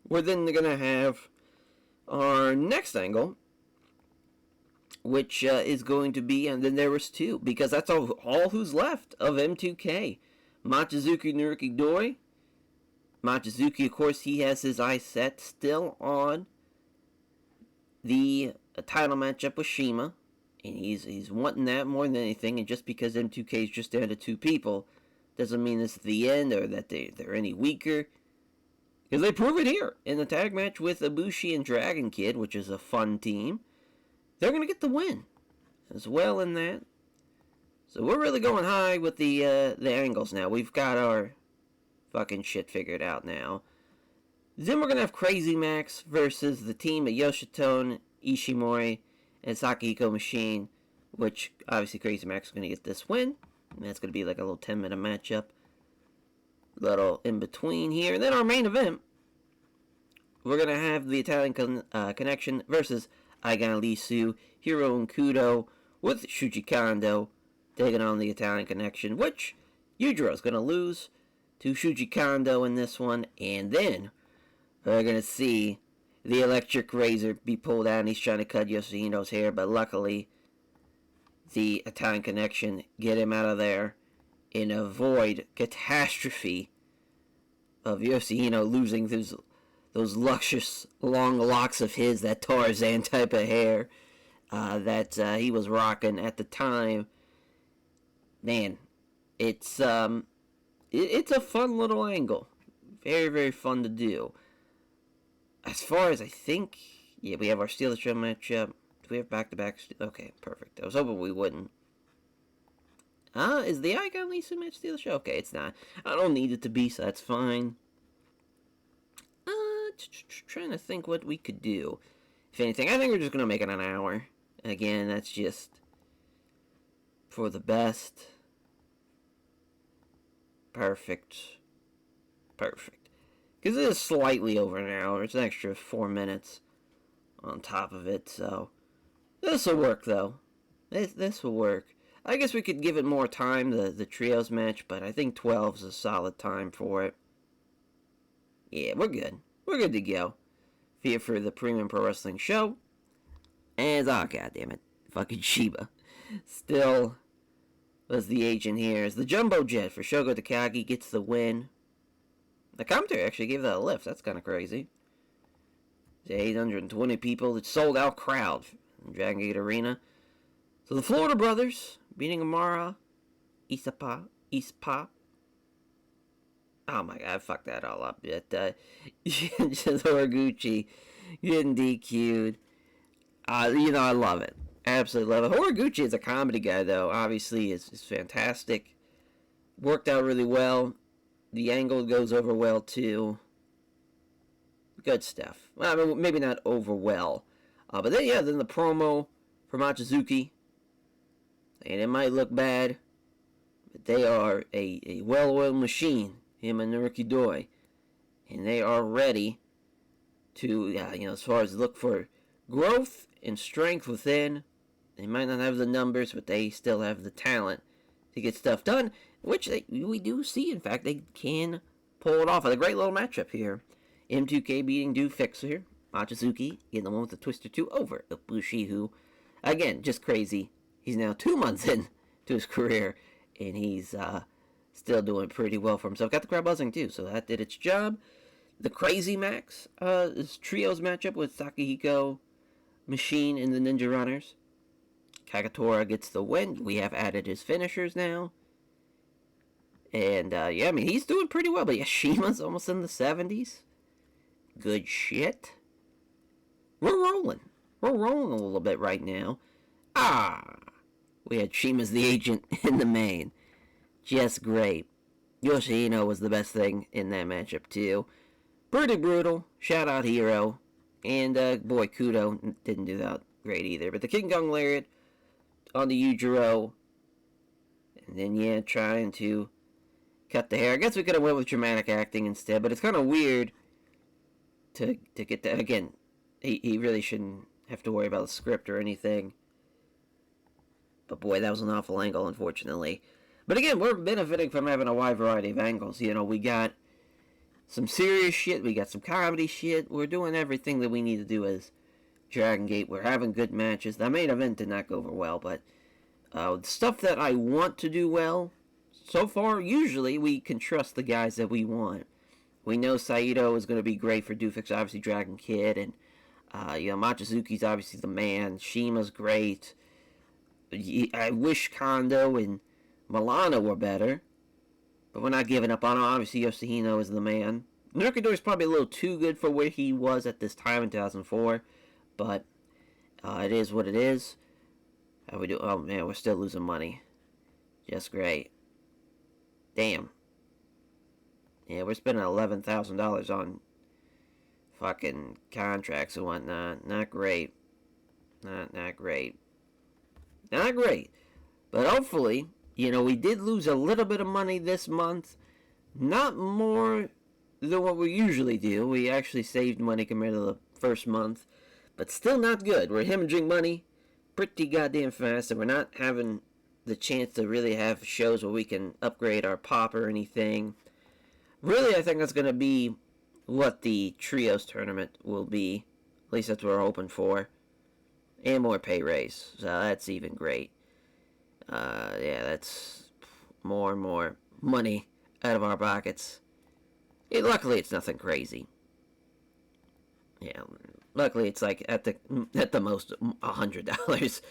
we're then going to have our next angle, which is going to be, and then there was two, because that's all who's left of M2K. Machizuki Naruki Doi. Machizuki, of course, he has his eyes set still on the title matchup with Shima, and he's wanting that more than anything, and just because M2K is just down to two people doesn't mean it's the end or that they're any weaker. Because they prove it here in the tag match with Ibushi and Dragon Kid, which is a fun team. They're going to get the win as well in that. So we're really going high with the angles now. We've got our fucking shit figured out now. Then we're going to have Crazy Max versus the team of Yoshitone, Ishimori, and Sakihiko Machine, which obviously Crazy Max is going to get this win. And that's going to be like a little 10-minute matchup. Little in between here. And then our main event, we're going to have the Italian Connection versus Aigan Lisu, Hiro and Kudo with Shuji Kondo taking on the Italian Connection, which Yujiro is going to lose to Shuji Kondo in this one. And then we're going to see the electric razor be pulled out, and he's trying to cut Yoshihino's hair, but luckily the Italian Connection get him out of there and avoid catastrophe of Yoshihino losing those luscious long locks of his, that Tarzan type of hair that he was rocking at the time. Man, it's a fun little angle. Very, very fun to do. As far as I think, yeah, we have our Steel the Show matchup. Do we have back-to-back? Okay, perfect. I was hoping we wouldn't. Is the Icon Lisa match Steel the Show? Okay, it's not. I don't need it to be, so that's fine. Trying to think what we could do. If anything, I think we're just going to make it an hour. Again, that's just for the best. Perfect. Because it is slightly over an hour. It's an extra 4 minutes on top of it, so this will work, though. This will work. I guess we could give it more time, the trios match, but I think 12 is a solid time for it. Yeah, we're good. We're good to go. Here for the Premium Pro Wrestling Show. And, oh, goddammit. Fucking Sheba. Still was the agent here. As the Jumbo Jet for Shogo Takagi gets the win. The commentary actually gave that a lift. That's kind of crazy. The 820 people. It's sold out crowd in Dragon Gate Arena. So the Florida brothers beating Amara, Ispa. Oh my god, I fucked that all up. But, just Horiguchi getting DQ'd. I love it. Absolutely love it. Horiguchi is a comedy guy, though. Obviously, is fantastic. Worked out really well. The angle goes over well, too. Good stuff. Well, I mean, maybe not over well. But then the promo for Machizuki. And it might look bad. But they are a well-oiled machine, him and Naruki Doi. And they are ready to, as far as look for growth and strength within. They might not have the numbers, but they still have the talent to get stuff done, which we do see. In fact, they can pull it off. A great little matchup here. M2K beating Do Fixer. Machizuki getting the one with the Twister 2 over Ibushi, who, again, just crazy. He's now 2 months in to his career, and he's still doing pretty well for himself. Got the crowd buzzing, too, so that did its job. The Crazy Max is trios matchup with Sakihiko, Machine, and the Ninja Runners. Kagatora gets the win. We have added his finishers now. And, he's doing pretty well. But Shima's almost in the 70s. Good shit. We're rolling. We're rolling a little bit right now. We had Shima's the agent in the main. Just great. Yoshihino was the best thing in that matchup, too. Pretty brutal. Shout out Hero. And, boy, Kudo didn't do that great either. But the King Kong Lariat on the Yujiro. And then, trying to cut the hair. I guess we could have went with dramatic acting instead. But it's kind of weird to get that. Again, he really shouldn't have to worry about the script or anything. But boy, that was an awful angle, unfortunately. But again, we're benefiting from having a wide variety of angles. We got some serious shit. We got some comedy shit. We're doing everything that we need to do as Dragon Gate. We're having good matches. The main event did not go over well, but the stuff that I want to do well, so far, usually we can trust the guys that we want. We know Saito is going to be great for Dufix, obviously Dragon Kid, and Machizuki's obviously the man. Shima's great. I wish Kondo and Milano were better, but we're not giving up on him. Obviously, Yoshihino is the man. Naruki is probably a little too good for where he was at this time in 2004, but it is what it is. How we do? Oh man, we're still losing money. Just great. Damn. Yeah, we're spending $11,000 on fucking contracts and whatnot. Not great. Not great. Not great. But hopefully, we did lose a little bit of money this month. Not more than what we usually do. We actually saved money compared to the first month. But still not good. We're hemorrhaging money pretty goddamn fast, and we're not having the chance to really have shows where we can upgrade our pop or anything. Really, I think that's going to be what the Trios tournament will be. At least that's what we're hoping for. And more pay raise. So that's even great. That's more and more money out of our pockets. Luckily, it's nothing crazy. Luckily, it's like at the most $100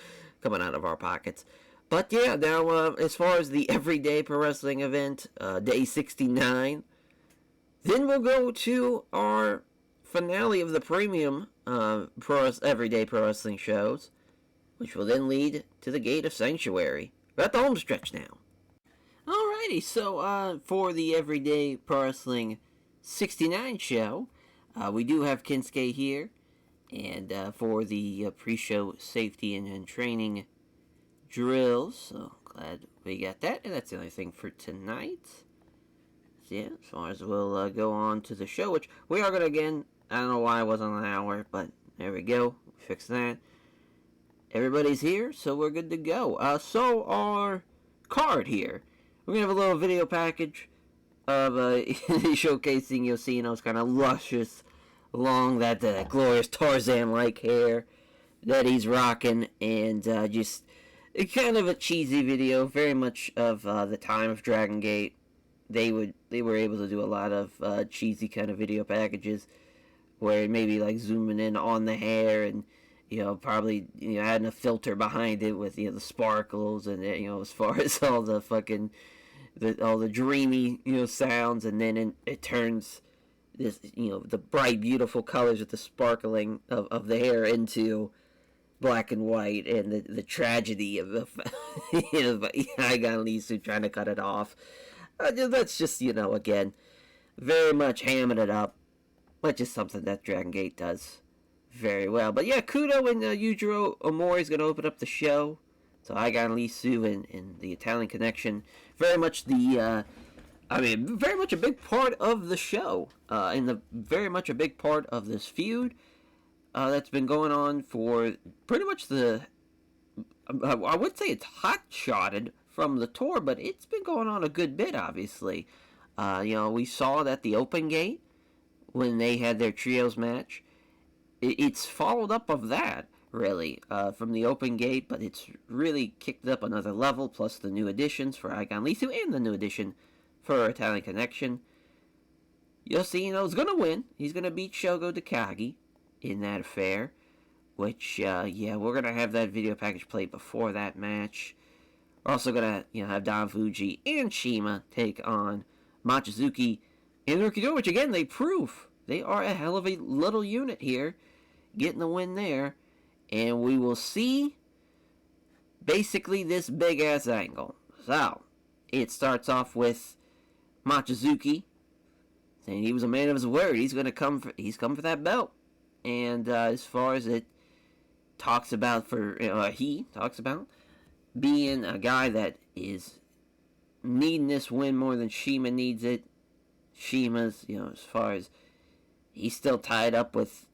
coming out of our pockets. But now as far as the Everyday Pro Wrestling event, day 69, then we'll go to our finale of the premium Everyday Pro Wrestling shows, which will then lead to the Gate of Sanctuary. We're at the home stretch now. Alrighty, so for the Everyday Pro Wrestling 69 show, we do have Kinsuke here, and for the pre-show safety and training drills, so glad we got that, and that's the only thing for tonight. So as far as we'll go on to the show, which we are going to, again, I don't know why I wasn't on an hour, but there we go, fix that. Everybody's here, so we're good to go. So our card here, we're going to have a little video package of showcasing Yoshino's kind of luscious, long, that glorious Tarzan-like hair that he's rocking, and just kind of a cheesy video, very much of the time of Dragon Gate. They were able to do a lot of cheesy kind of video packages where maybe like zooming in on the hair and probably adding a filter behind it with the sparkles and as far as all the fucking all the dreamy sounds, and then it turns this the bright beautiful colors with the sparkling of the hair into black and white, and the tragedy of the Igon Lisu trying to cut it off. That's just again very much hamming it up, which is something that Dragon Gate does very well. But Kudo and Yujiro Omori is going to open up the show. So Aigan Lisu and the Italian Connection, very much very much a big part of the show, and very much a big part of this feud that's been going on for pretty much I would say it's hot-shotted from the tour, but it's been going on a good bit, obviously. We saw that the Open Gate, when they had their trios match, it's followed up of that, really, from the Open Gate, but it's really kicked up another level, plus the new additions for Aigan Lisu and the new addition for Italian Connection. Yoshino's going to win. He's going to beat Shogo Takagi in that affair, which, we're going to have that video package played before that match. We're also going to, have Don Fuji and Shima take on Machizuki and Rikidori, which, again, they prove they are a hell of a little unit here, getting the win there. And we will see basically this big-ass angle. So, it starts off with Machizuki saying he was a man of his word. He's come for that belt. And as far as it talks about he talks about being a guy that is needing this win more than Shima needs it. Shima's, as far as he's still tied up with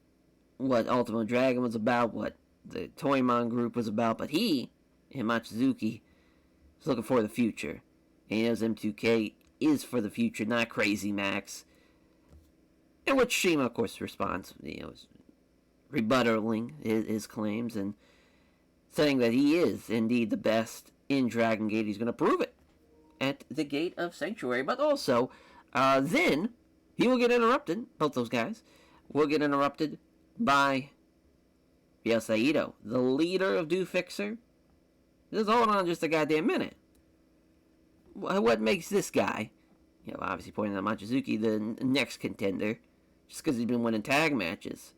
what Ultimate Dragon was about, what the Toymon group was about, but he, and Machizuki, is looking for the future. And he knows M2K is for the future, not Crazy Max. And which Shima, of course, responds, rebuttaling his claims and saying that he is indeed the best in Dragon Gate. He's going to prove it at the Gate of Sanctuary. But also, then, he will get interrupted, both those guys, will get interrupted by Ryo Saito, the leader of Do Fixer. Just hold on just a goddamn minute. What makes this guy, obviously pointing out Machizuki, the next contender, just because he's been winning tag matches?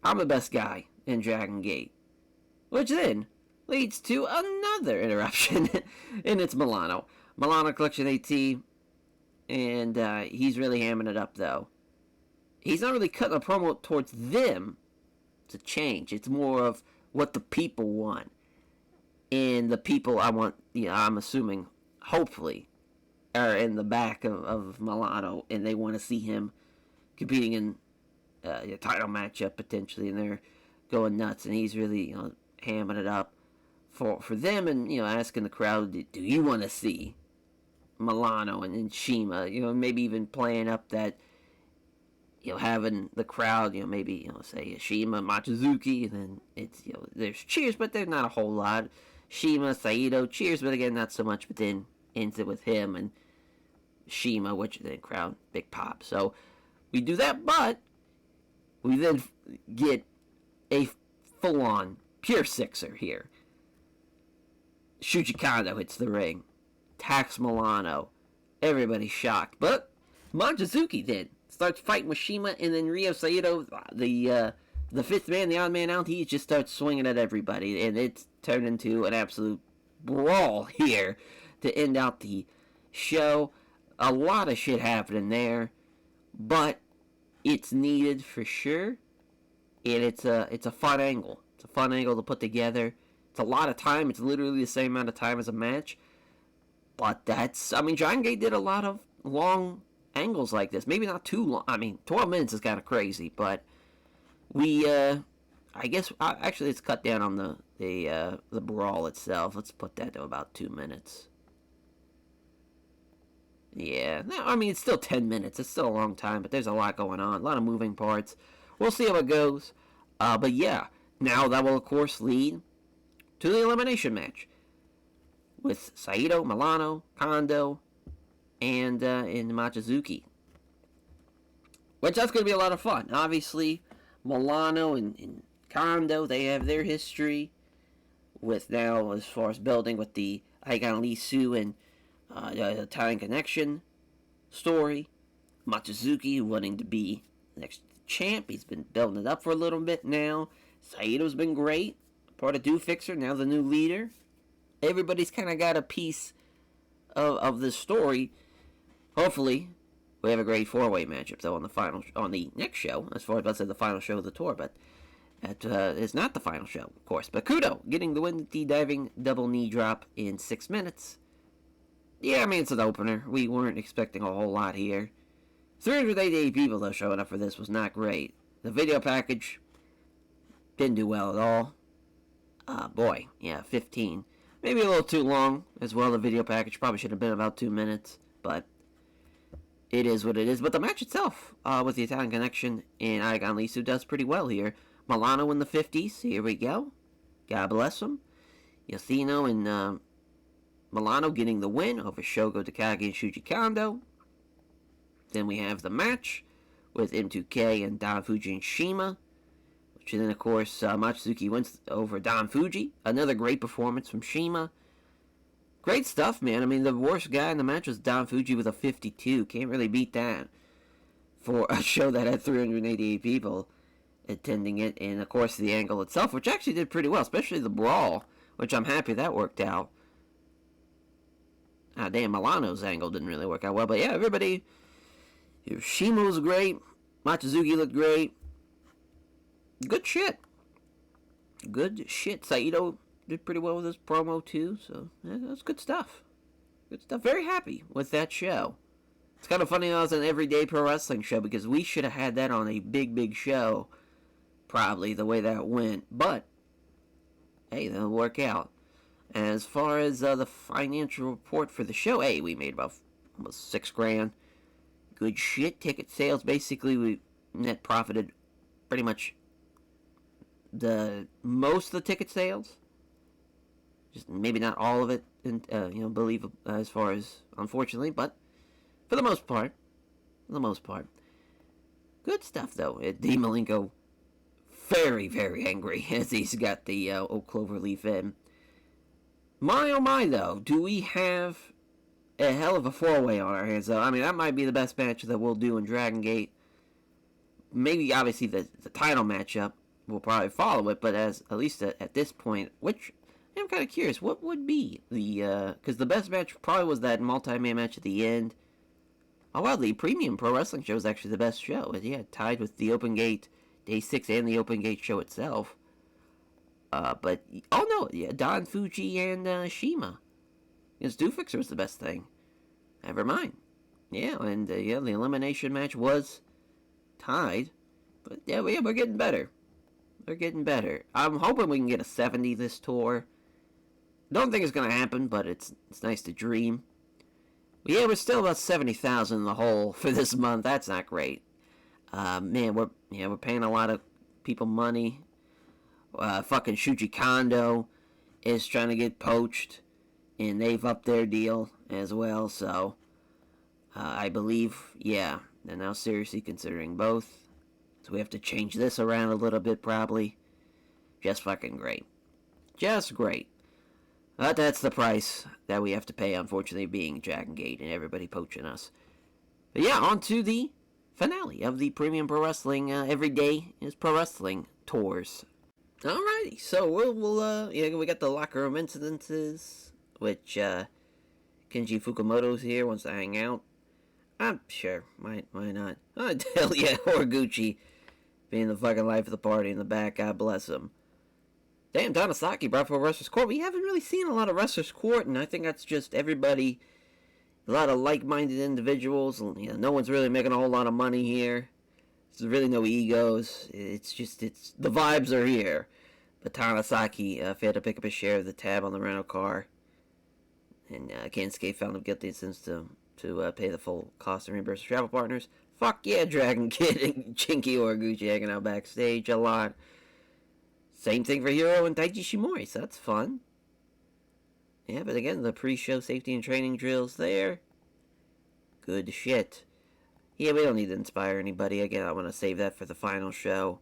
I'm the best guy in Dragon Gate. Which then leads to another interruption, and it's Milano. Milano Collection AT, and he's really hamming it up, though. He's not really cutting a promo towards them to change. It's more of what the people want. And the people I want, I'm assuming, hopefully, are in the back of Milano, and they want to see him competing in a title matchup, potentially, and they're going nuts, and he's really, hamming it up for them, and, asking the crowd, do you want to see Milano and Shima, maybe even playing up that, having the crowd, maybe, say Shima, Machizuki, and then it's, there's cheers, but there's not a whole lot. Shima, Saito, cheers, but again, not so much, but then ends it with him and Shima, which then crowd, big pop. So we do that, but we then get a full-on pure sixer here. Shuji Kondo hits the ring, attacks Milano, everybody's shocked, but Machizuki then starts fighting with Shima, and then Ryo Saito, the fifth man, the odd man out, he just starts swinging at everybody, and it's turned into an absolute brawl here to end out the show. A lot of shit happening there, but it's needed for sure, and it's a fun angle. It's a fun angle to put together. It's a lot of time. It's literally the same amount of time as a match, but Dragon Gate did a lot of long angles like this. Maybe not too long. 12 minutes is kind of crazy, but I guess actually let's cut down on the brawl itself. Let's put that to about 2 minutes. Yeah, no, it's still 10 minutes. It's still a long time, but there's a lot going on, a lot of moving parts. We'll see how it goes. But yeah, now that will of course lead to the elimination match with Saito, Milano, Kondo, and Machizuki, which that's going to be a lot of fun. Obviously, Milano and Kondo, they have their history with now as far as building with the Aigan Lisu and the Italian Connection story. Machizuki wanting to be the next champ. He's been building it up for a little bit now. Saito's been great. Part of Do Fixer, now the new leader. Everybody's kind of got a piece of this story. Hopefully, we have a great four-way matchup, though, on the next show, as far as, let's say, the final show of the tour. But That is not the final show, of course. But Kudo getting the win with the diving double knee drop in 6 minutes. Yeah, I mean, it's an opener. We weren't expecting a whole lot here. 388 people, though, showing up for this was not great. The video package didn't do well at all. Boy, yeah, 15. Maybe a little too long as well. The video package probably should have been about 2 minutes, but it is what it is. But the match itself, with the Italian Connection and Aigon Lisu, does pretty well here. Milano in the 50s. Here we go. God bless him. Yoshino and Milano getting the win over Shogo Takagi and Shuji Kondo. Then we have the match with M2K and Don Fuji and Shima. Which then, of course, Mochizuki wins over Don Fuji. Another great performance from Shima. Great stuff, man. I mean, the worst guy in the match was Don Fuji with a 52. Can't really beat that for a show that had 388 people attending it. And, of course, the angle itself, which actually did pretty well, especially the brawl, which I'm happy that worked out. Damn, Milano's angle didn't really work out well. But, yeah, everybody... Shima was great. Mochizuki looked great. Good shit. Good shit. Saito did pretty well with his promo, too. So, yeah, that's good stuff. Good stuff. Very happy with that show. It's kind of funny that it was an everyday pro wrestling show because we should have had that on a big, big show. Probably, the way that went. But, hey, that'll work out. As far as the financial report for the show, hey, we made about almost $6,000. Good shit. Ticket sales, basically, we net profited pretty much most of the ticket sales. Just maybe not all of it, believe as far as, unfortunately, but for the most part. Good stuff, though. D. Malenko, very, very angry as he's got the old cloverleaf in. My, oh my, though, do we have a hell of a four-way on our hands, though. I mean, that might be the best match that we'll do in Dragon Gate. Maybe, obviously, the title matchup will probably follow it, but at least at this point, which I'm kind of curious, what would be the, because the best match probably was that multi-man match at the end. Oh, wow, the Premium Pro Wrestling show is actually the best show. Yeah, tied with the Open Gate Day 6 and the Open Gate show itself. But, oh no, yeah, Don Fuji and Shima. Because Doofixer was the best thing. Never mind. Yeah, and the elimination match was tied. But yeah, we're getting better. We're getting better. I'm hoping we can get a 70 this tour. Don't think it's going to happen, but it's nice to dream. But yeah, we're still about 70,000 in the hole for this month. That's not great. Man, we're paying a lot of people money. Fucking Shuji Kondo is trying to get poached. And they've upped their deal as well, so I believe, yeah, they're now seriously considering both. So we have to change this around a little bit, probably. Just fucking great. Just great. But that's the price that we have to pay, unfortunately, being Dragon Gate and everybody poaching us. But yeah, on to the finale of the Premium Pro Wrestling Every Day is Pro Wrestling Tours. Alrighty, so we got the locker room incidences, which Kenji Fukumoto's here, wants to hang out. I'm sure, why not? Oh, hell yeah, Horiguchi being the fucking life of the party in the back, God bless him. Damn, Tanasaki brought for Wrestlers Court. We haven't really seen a lot of Wrestlers Court, and I think that's just everybody, a lot of like-minded individuals. No one's really making a whole lot of money here. There's really no egos. It's the vibes are here. But Tanasaki failed to pick up his share of the tab on the rental car. And Kensuke found him guilty since to pay the full cost and reimburse travel partners. Fuck yeah, Dragon Kid and Chinky Horiguchi hanging out backstage a lot. Same thing for Hiro and Taiji Shimori, so that's fun. Yeah, but again, the pre-show safety and training drills there. Good shit. Yeah, we don't need to inspire anybody. Again, I want to save that for the final show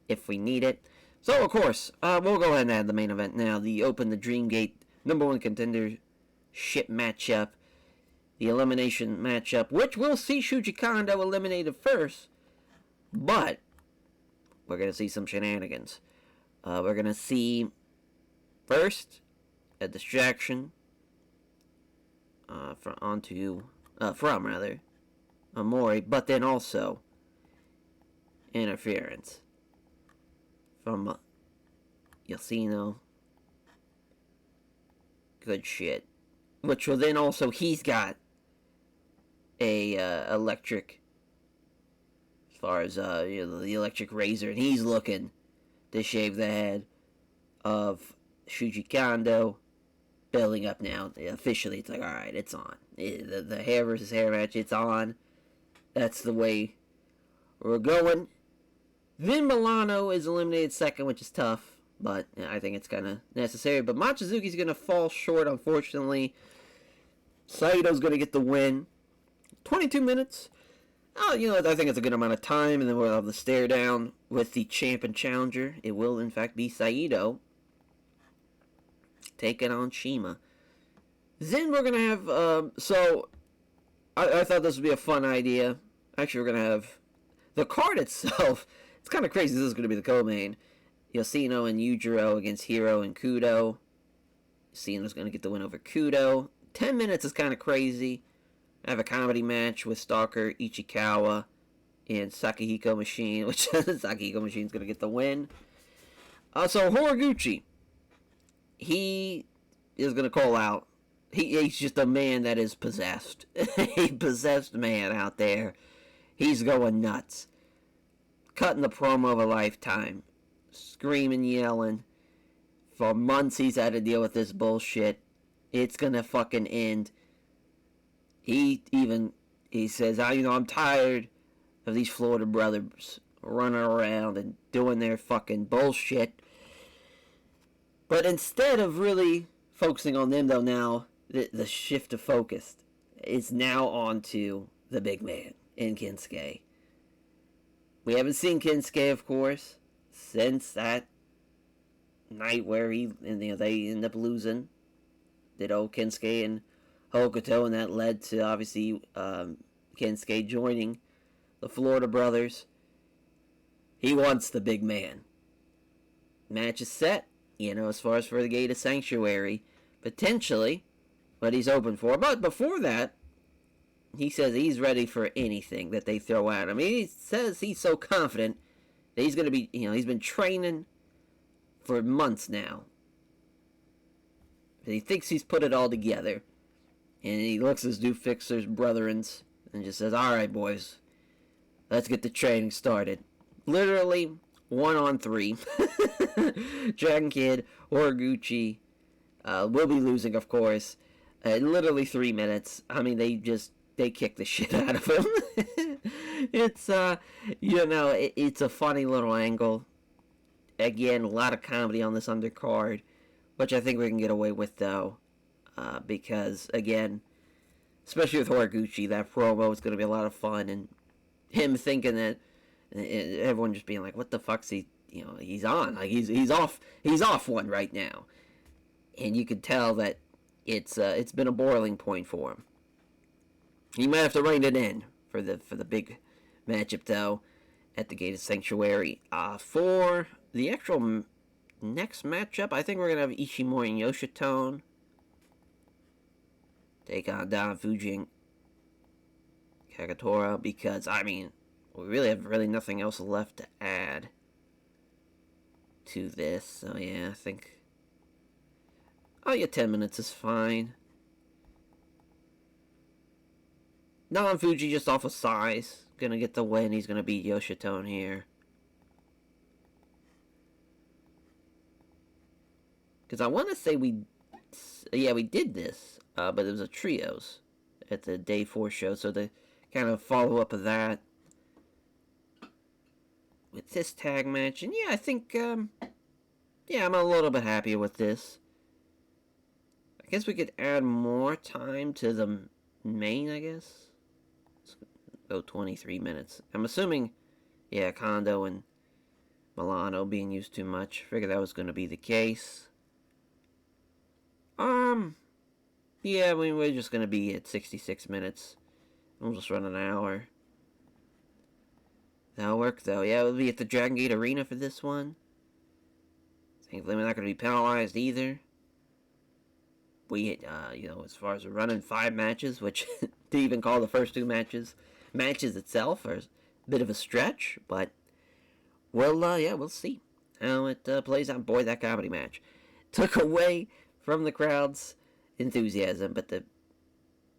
if we need it. So, of course, we'll go ahead and add the main event now. The Dream Gate #1 contender ship matchup. The elimination matchup, which we'll see Shuji Kondo eliminated first. But we're going to see some shenanigans. We're going to see, first, a distraction from Amori, but then also interference from Yosino. Good shit. Which will then also, he's got a electric, as far as the electric razor, and he's looking to shave the head of Shuji Kondo. Building up now. Officially, it's like, alright, it's on. The hair versus hair match, it's on. That's the way we're going. Then Milano is eliminated second, which is tough, but I think it's kind of necessary. But Machizuki's going to fall short, unfortunately. Saito's going to get the win. 22 minutes. Oh, I think it's a good amount of time, and then we'll have the stare down with the champ and challenger. It will, in fact, be Saito taking on Shima. Then we're going to have, I thought this would be a fun idea. Actually, we're going to have the card itself. It's kind of crazy. This is going to be the co-main. Yoshino and Yujiro against Hiro and Kudo. Yoshino's going to get the win over Kudo. 10 minutes is kind of crazy. I have a comedy match with Stalker, Ichikawa, and Sakihiko Machine, which Sakihiko Machine's going to get the win. So Horiguchi, he is going to call out. He's just a man that is possessed. A possessed man out there. He's going nuts. Cutting the promo of a lifetime. Screaming, yelling. For months he's had to deal with this bullshit. It's gonna fucking end. He says, I'm tired of these Florida brothers running around and doing their fucking bullshit. But instead of really focusing on them, though, now the shift of focus is now on to the big man in Kinsuke. We haven't seen Kinsuke, of course, since that night where they end up losing. Did old Kinsuke and Hokuto, and that led to, obviously, Kinsuke joining the Florida brothers. He wants the big man. Match is set, as far as for the Gate of Sanctuary. Potentially what he's open for. But before that, he says he's ready for anything that they throw at him. He says he's so confident that he's going to be, he's been training for months now. He thinks he's put it all together. And he looks at his new fixers, brethrens, and just says, alright, boys, let's get the training started. Literally, 1-on-3. Dragon Kid, Horiguchi, will be losing, of course. Literally 3 minutes. I mean, they kick the shit out of him. It's, it's a funny little angle. Again, a lot of comedy on this undercard, which I think we can get away with, though. Because, again, especially with Horiguchi, that promo is going to be a lot of fun. And him thinking that, everyone just being like, what the fuck's he, he's on. Like, he's off one right now. And you could tell that it's been a boiling point for him. He might have to rein it in for the big matchup, though, at the Gate of Sanctuary. For the actual next matchup, I think we're going to have Ishimori and Yoshitone take on Don Fuji and Kagetora, because, we really have nothing else left to add to this. So, yeah, I think 10 minutes is fine. Don Fuji just off of size. Gonna get the win. He's gonna beat Yoshitone here. Because I want to say we did this. But it was a trios at the Day 4 show. So the kind of follow-up of that with this tag match. And yeah, I think, I'm a little bit happier with this. I guess we could add more time to the main, I guess. Let's go 23 minutes. I'm assuming, Kondo and Milano being used too much. Figured that was going to be the case. We're just going to be at 66 minutes. We'll just run an hour. That'll work, though. Yeah, we'll be at the Dragon Gate Arena for this one. Thankfully, we're not going to be penalized either. We, as far as running 5 matches, which to even call the first 2 matches itself are a bit of a stretch, but we'll see. how it plays out. Boy, that comedy match took away from the crowd's enthusiasm, but the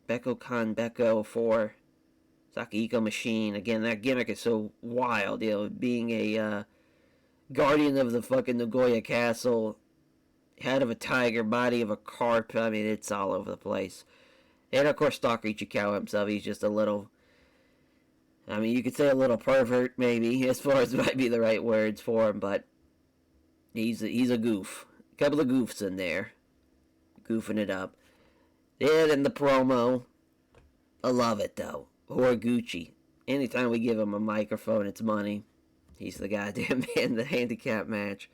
Beko for Sakihiko Machine, again, that gimmick is so wild, being a guardian of the fucking Nagoya Castle, head of a tiger, body of a carp. I mean, it's all over the place. And of course, Stalker Ichikawa himself, he's just a little, I mean, you could say a little pervert, maybe, as far as might be the right words for him, but he's a goof. A couple of goofs in there, goofing it up. Yeah, then the promo, I love it, though. Horiguchi, anytime we give him a microphone, it's money. He's the goddamn man, the handicap match.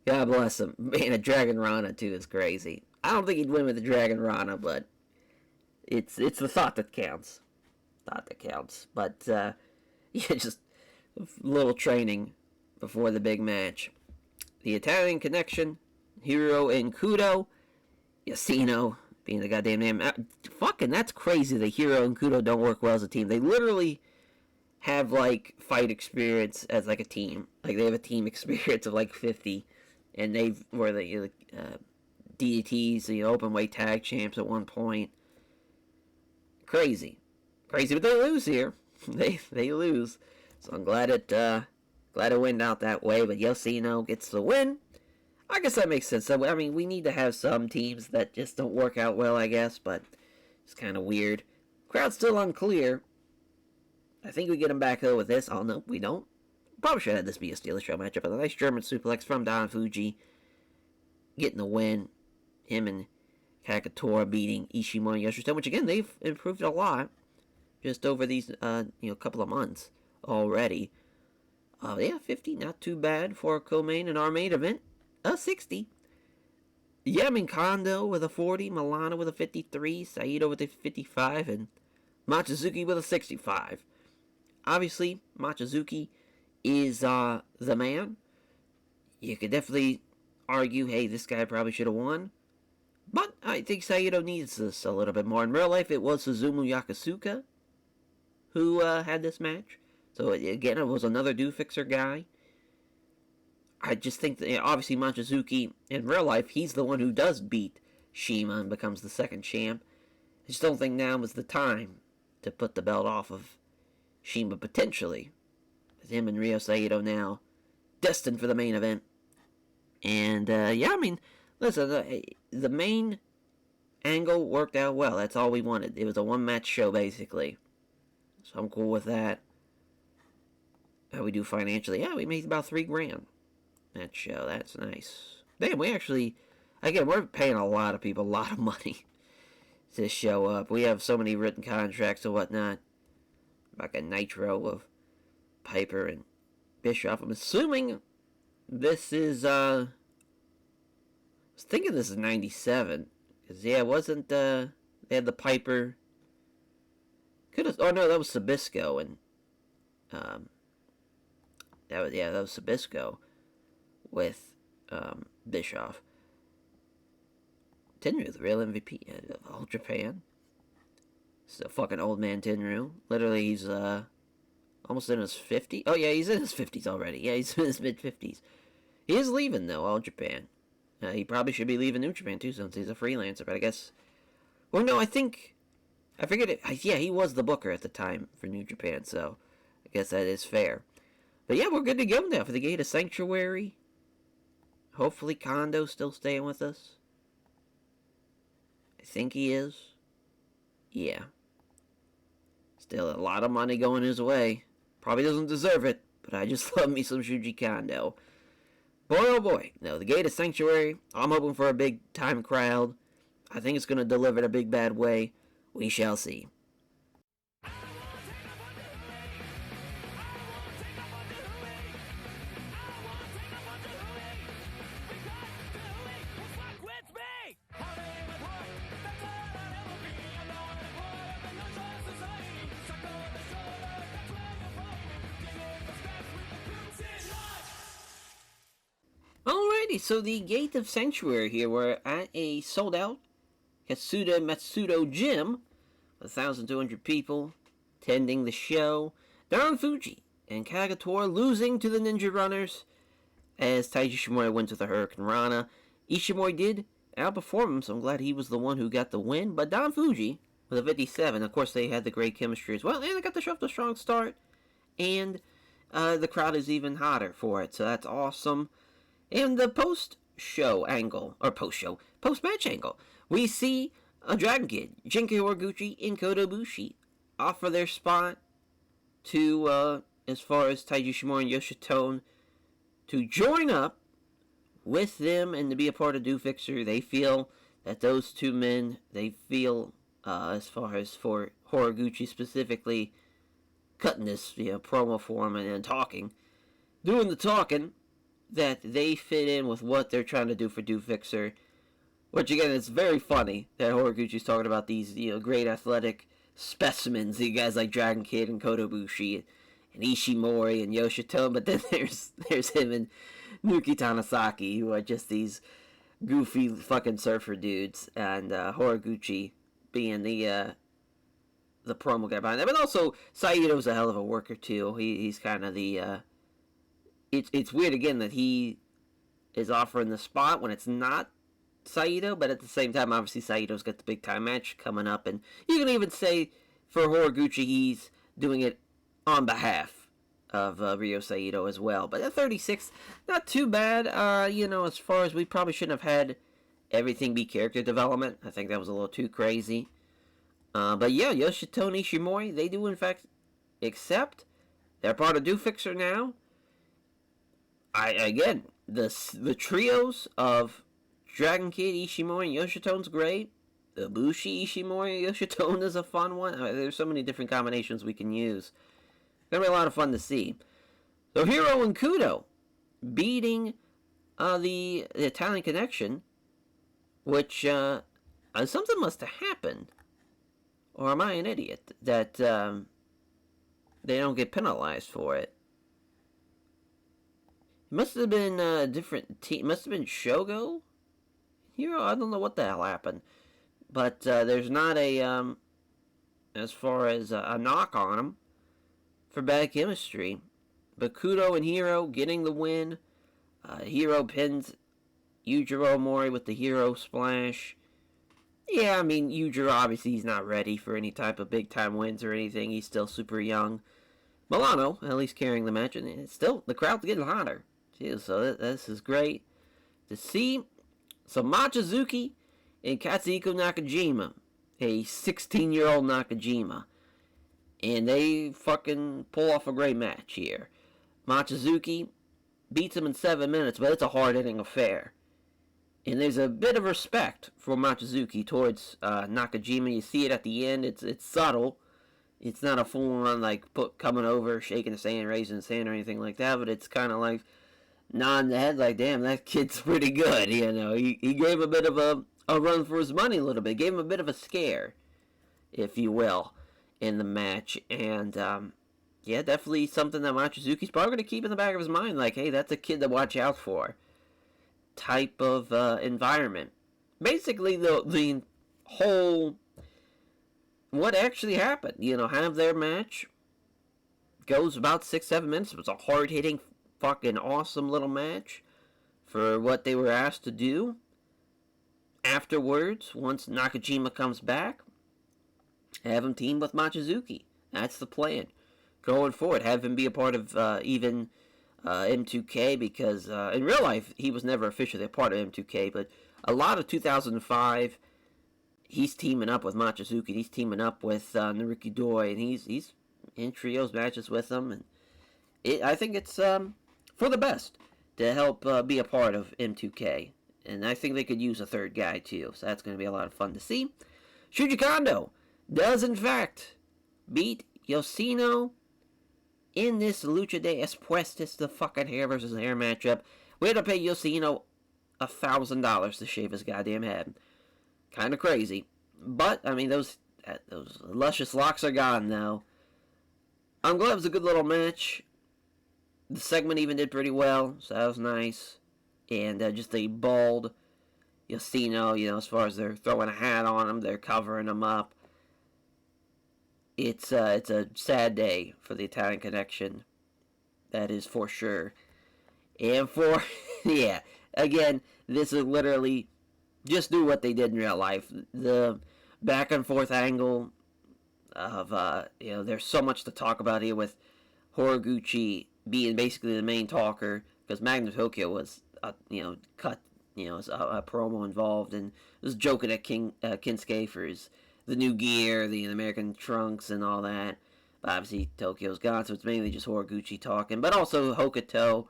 God bless him. Man, a Dragon Rana, too, is crazy. I don't think he'd win with the Dragon Rana, but it's the thought that counts. But, yeah, just a little training before the big match. The Italian Connection, Hiro and Kudo, Yasino being the goddamn name. Fucking, that's crazy that Hiro and Kudo don't work well as a team. They literally have, like, fight experience as, like, a team. Like, they have a team experience of, like, 50. And they were the DDTs, the open weight tag champs at one point. Crazy, but they lose here. they lose. So I'm glad it went out that way. But Yoshino gets the win. I guess that makes sense. I mean, we need to have some teams that just don't work out well, I guess. But it's kind of weird. Crowd's still unclear. I think we get him back though with this. Oh no, we don't. Probably should have this be a Steelers Show matchup. But a nice German suplex from Don Fuji, getting the win. Him and Kakatora beating Ishimori and Yoshito, which again they've improved a lot just over these couple of months already. Yeah, 50, not too bad for a co-main and our main event. 60. Yeah, I mean Kondo with a 40, Milano with a 53, Saito with a 55, and Machizuki with a 65. Obviously, Machizuki is the man. You could definitely argue, hey, this guy probably should have won. But I think Saito needs this a little bit more. In real life, it was Suzumu Yakasuka who had this match. So, again, it was another do-fixer guy. I just think that, obviously, Machizuki, in real life, he's the one who does beat Shima and becomes the second champ. I just don't think now is the time to put the belt off of Shima, potentially. With him and Ryo Saito now destined for the main event. And, yeah, I mean, listen, the main angle worked out well. That's all we wanted. It was a one-match show, basically. So I'm cool with that. How we do financially? Yeah, we made about $3,000 that show. That's nice. Damn, we actually, again, we're paying a lot of people a lot of money to show up. We have so many written contracts and whatnot. Like a Nitro of Piper and Bischoff. I'm assuming this is, I was thinking this is 97. Because, yeah, it wasn't, they had the Piper. Oh no, that was Sabisco. And, that was Sabisco with, Bischoff. Tenryu, the real MVP of all Japan. It's a fucking old man Tenryu. Literally, he's, almost in his 50s. Oh, yeah, he's in his 50s already. Yeah, he's in his mid-50s. He is leaving, though, All Japan. He probably should be leaving New Japan, too, since he's a freelancer. But I guess... Well, no, I figured it... Yeah, he was the booker at the time for New Japan, so... I guess that is fair. But yeah, we're good to go now for the Gate of Sanctuary. Hopefully Kondo's still staying with us. I think he is. Yeah. Still a lot of money going his way. Probably doesn't deserve it, but I just love me some Shuji Kondo. Boy, oh boy. No, the Gate of Sanctuary, I'm hoping for a big-time crowd. I think it's going to deliver in a big bad way. We shall see. Alrighty, so the Gate of Sanctuary here, we're at a sold-out Katsuda Matsudo gym, 1,200 people attending the show. Don Fuji and Kagatora losing to the Ninja Runners. as Taiji Ishimori wins with a Hurricane Rana. Ishimori did outperform him, so I'm glad he was the one who got the win. But Don Fuji, with a 57, of course, they had the great chemistry as well, and they got the show off to a strong start. And the crowd is even hotter for it, so that's awesome. And the post-show angle, or post-match angle, we see a Dragon Kid, Jinky Horiguchi, and Kota Ibushi offer their spot to, as far as Taiji Ishimori and Yoshitone, to join up with them and to be a part of Do Fixer. They feel that those two men, they feel, as far as for Horiguchi specifically, cutting this promo for him and talking, doing the talking, that they fit in with what they're trying to do for Do Fixer. Which again, it's very funny that Horiguchi's talking about these great athletic specimens, the guys like Dragon Kid and Kota Ibushi and Ishimori and Yoshitone, but then there's him and Nuki Tanasaki, who are just these goofy fucking surfer dudes, and Horiguchi being the promo guy behind that. But also, Saito's a hell of a worker too. He's kind of the it's weird again that he is offering the spot when it's not Saito, but at the same time, obviously Saito's got the big time match coming up, and you can even say for Horiguchi, he's doing it on behalf of Ryo Saito as well. But at 36, not too bad. As far as we probably shouldn't have had everything be character development. I think that was a little too crazy. But yeah, Yoshitone Ishimori, they do in fact accept. They're part of Do Fixer now. The trios of Dragon Kid, Ishimori, and Yoshitone's great. Ibushi, Ishimori, and Yoshitone is a fun one. There's so many different combinations we can use. Gonna be a lot of fun to see. So Hiro and Kudo beating the Italian Connection, which something must have happened, or am I an idiot that they don't get penalized for it? It must have been a different team. It must have been Shogo. Hiro, I don't know what the hell happened, but there's not a as far as a knock on him for bad chemistry. But Kudo and Hiro getting the win. Hiro pins Yujiro Omori with the Hero Splash. Yeah, I mean, Yujiro, obviously, he's not ready for any type of big-time wins or anything. He's still super young. Milano, at least carrying the match, and it's still, the crowd's getting hotter. Jeez, so this is great to see. So Machizuki and Katsuhiko Nakajima, a 16-year-old Nakajima. And they fucking pull off a great match here. Machizuki beats him in 7 minutes, but it's a hard-hitting affair. And there's a bit of respect for Machizuki towards Nakajima. You see it at the end. It's subtle. It's not a full-on, coming over, shaking his hand, raising his hand, or anything like that. But it's kind of like nodding the head like, damn, that kid's pretty good. He gave a bit of a run for his money a little bit. Gave him a bit of a scare, if you will, in the match. And, yeah, definitely something that Machizuki's probably going to keep in the back of his mind. Like, hey, that's a kid to watch out for. Type of environment. Basically, the whole... what actually happened. Have their match. Goes about 6-7 minutes. It was a hard-hitting, fucking awesome little match for what they were asked to do. Afterwards, once Nakajima comes back, have him team with Machizuki. That's the plan. Going forward, have him be a part of even M2K, because in real life, he was never officially a part of M2K, but a lot of 2005, he's teaming up with Machizuki, he's teaming up with Naruki Doi, and he's in trios matches with them, and I think it's for the best to help be a part of M2K, and I think they could use a third guy too, so that's going to be a lot of fun to see. Shuji Kondo does in fact beat Yoshino in this Lucha de Espuestas, the fucking hair versus hair matchup. We had to pay Yoshino $1,000 to shave his goddamn head. Kind of crazy. But, I mean, those luscious locks are gone now. I'm glad it was a good little match. The segment even did pretty well, so that was nice. And just a bald Yoshino, as far as they're throwing a hat on him, they're covering him up. It's a sad day for the Italian Connection. That is for sure. And for, yeah, again, this is literally just do what they did in real life. The back and forth angle of, there's so much to talk about here with Horiguchi being basically the main talker, because Magnum Tokyo was, cut, was a promo involved, and was joking at Kinsuke for the new gear, the American trunks, and all that. But obviously, Tokyo's gone, so it's mainly just Horiguchi talking, but also Hokuto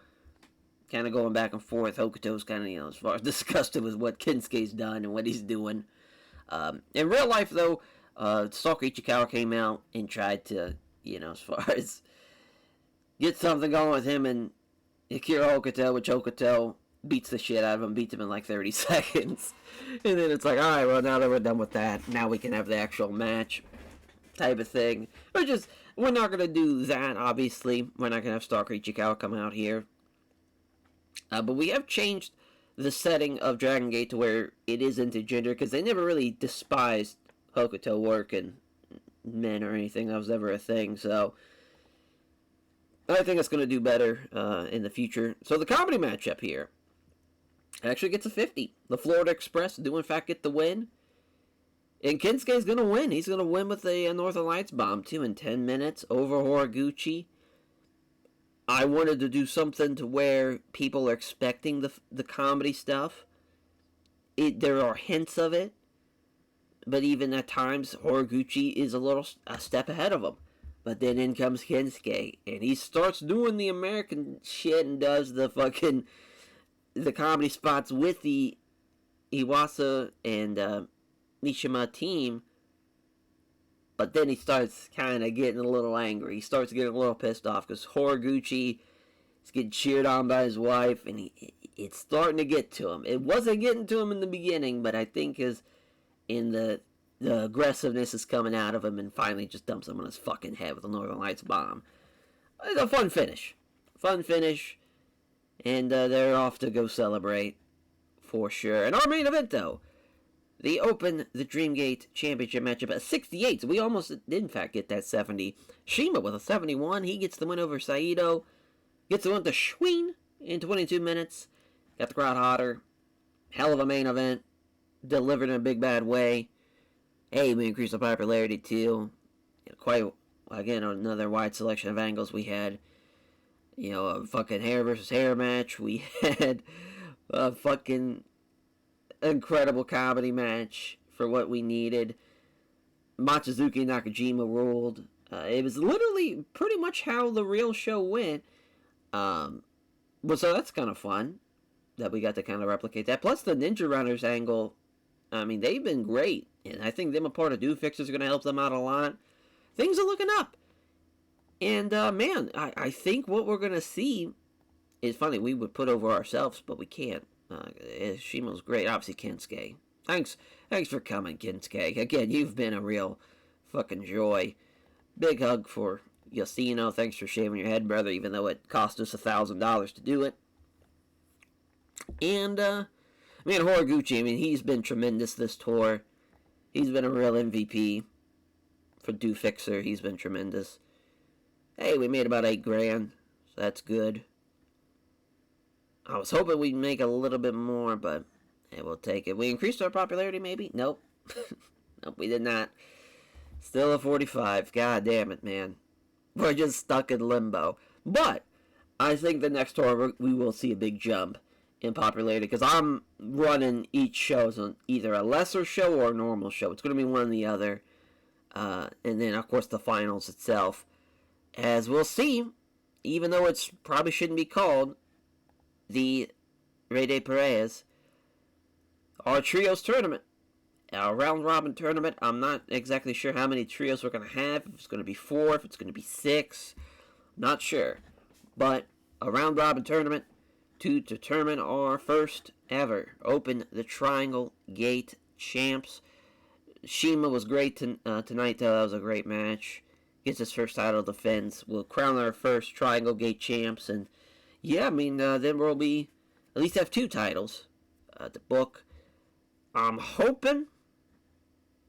kind of going back and forth. Hokuto's kind of, as far as disgusted with what Kinsuke's done and what he's doing. In real life, though, Stalker Ichikawa came out and tried to, as far as get something going with him and Akira Hokuto, which Hokuto beats the shit out of him, beats him in like 30 seconds. And then it's like, alright, well, now that we're done with that, now we can have the actual match type of thing. We're not going to do that, obviously. We're not going to have Stalker Ichikawa come out here. But we have changed the setting of Dragon Gate to where it is intergender, because they never really despised Hokuto working men or anything. That was ever a thing, so I think it's going to do better in the future. So the comedy matchup here actually gets a 50. The Florida Express do in fact get the win. And Kinsuke's going to win. He's going to win with a Northern Lights bomb, too, in 10 minutes over Horiguchi. I wanted to do something to where people are expecting the comedy stuff. There are hints of it. But even at times, Horiguchi is a step ahead of him. But then in comes Kinsuke, and he starts doing the American shit and does the comedy spots with the Iwasa and Nishima team. But then he starts kind of getting a little angry. He starts getting a little pissed off because Horiguchi is getting cheered on by his wife, and it's starting to get to him. It wasn't getting to him in the beginning, but I think the aggressiveness is coming out of him, and finally just dumps him on his fucking head with a Northern Lights bomb. It's a fun finish. And they're off to go celebrate, for sure. And our main event, though, they open the Dreamgate Championship matchup at 68, so we almost did, in fact, get that 70. Shima with a 71. He gets the win over Saito. Gets the win to Schween in 22 minutes. Got the crowd hotter. Hell of a main event. Delivered in a big bad way. Hey, we increased the popularity, too. Quite, again, another wide selection of angles. We had, a fucking hair versus hair match. We had a fucking incredible comedy match for what we needed. Machizuki Nakajima ruled. It was literally pretty much how the real show went. So that's kind of fun that we got to kind of replicate that. Plus the Ninja Runners angle. I mean, they've been great. And I think them a part of Do Fixers are going to help them out a lot. Things are looking up. And, man, I think what we're going to see is funny. We would put over ourselves, but we can't. Shima's great. Obviously, Kinsuke. Thanks for coming, Kinsuke. Again, you've been a real fucking joy. Big hug for Yoshino. Thanks for shaving your head, brother, even though it cost us $1,000 to do it. And, Horiguchi, he's been tremendous this tour. He's been a real MVP for Do Fixer. He's been tremendous. Hey, we made about $8,000, so that's good. I was hoping we'd make a little bit more, but hey, we'll take it. We increased our popularity, maybe? Nope. Nope, we did not. Still a 45. God damn it, man. We're just stuck in limbo. But I think the next tour we will see a big jump in popularity, because I'm running each show as either a lesser show or a normal show. It's going to be one or the other. And then, of course, the finals itself. As we'll see, even though it probably shouldn't be called the Rey de Perez, our trios tournament, our round-robin tournament. I'm not exactly sure how many trios we're going to have, if it's going to be 4, if it's going to be 6, not sure. But a round-robin tournament to determine our first ever Open the Triangle Gate champs. Shima was great tonight, though. That was a great match. Gets his first title defense. We'll crown our first Triangle Gate champs, and yeah, then we'll be at least have 2 titles to book. I'm hoping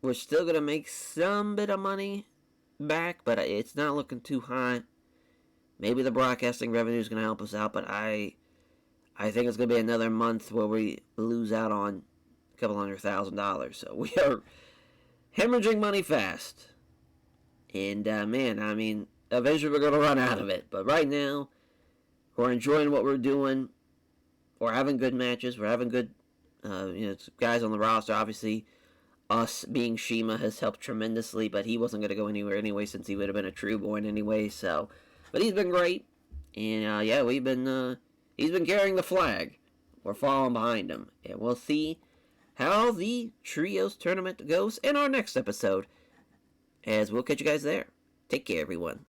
we're still going to make some bit of money back, but it's not looking too high. Maybe the broadcasting revenue is going to help us out, but I I think it's going to be another month where we lose out on a couple $100,000. So we are hemorrhaging money fast. And, man, I mean, eventually we're going to run out of it. But right now, we're enjoying what we're doing. We're having good matches. We're having good, guys on the roster. Obviously, us being Shima has helped tremendously, but he wasn't going to go anywhere anyway since he would have been a Trueborn anyway. So, but he's been great. And, he's been carrying the flag. We're following behind him. And we'll see how the Trios tournament goes in our next episode. As we'll catch you guys there. Take care, everyone.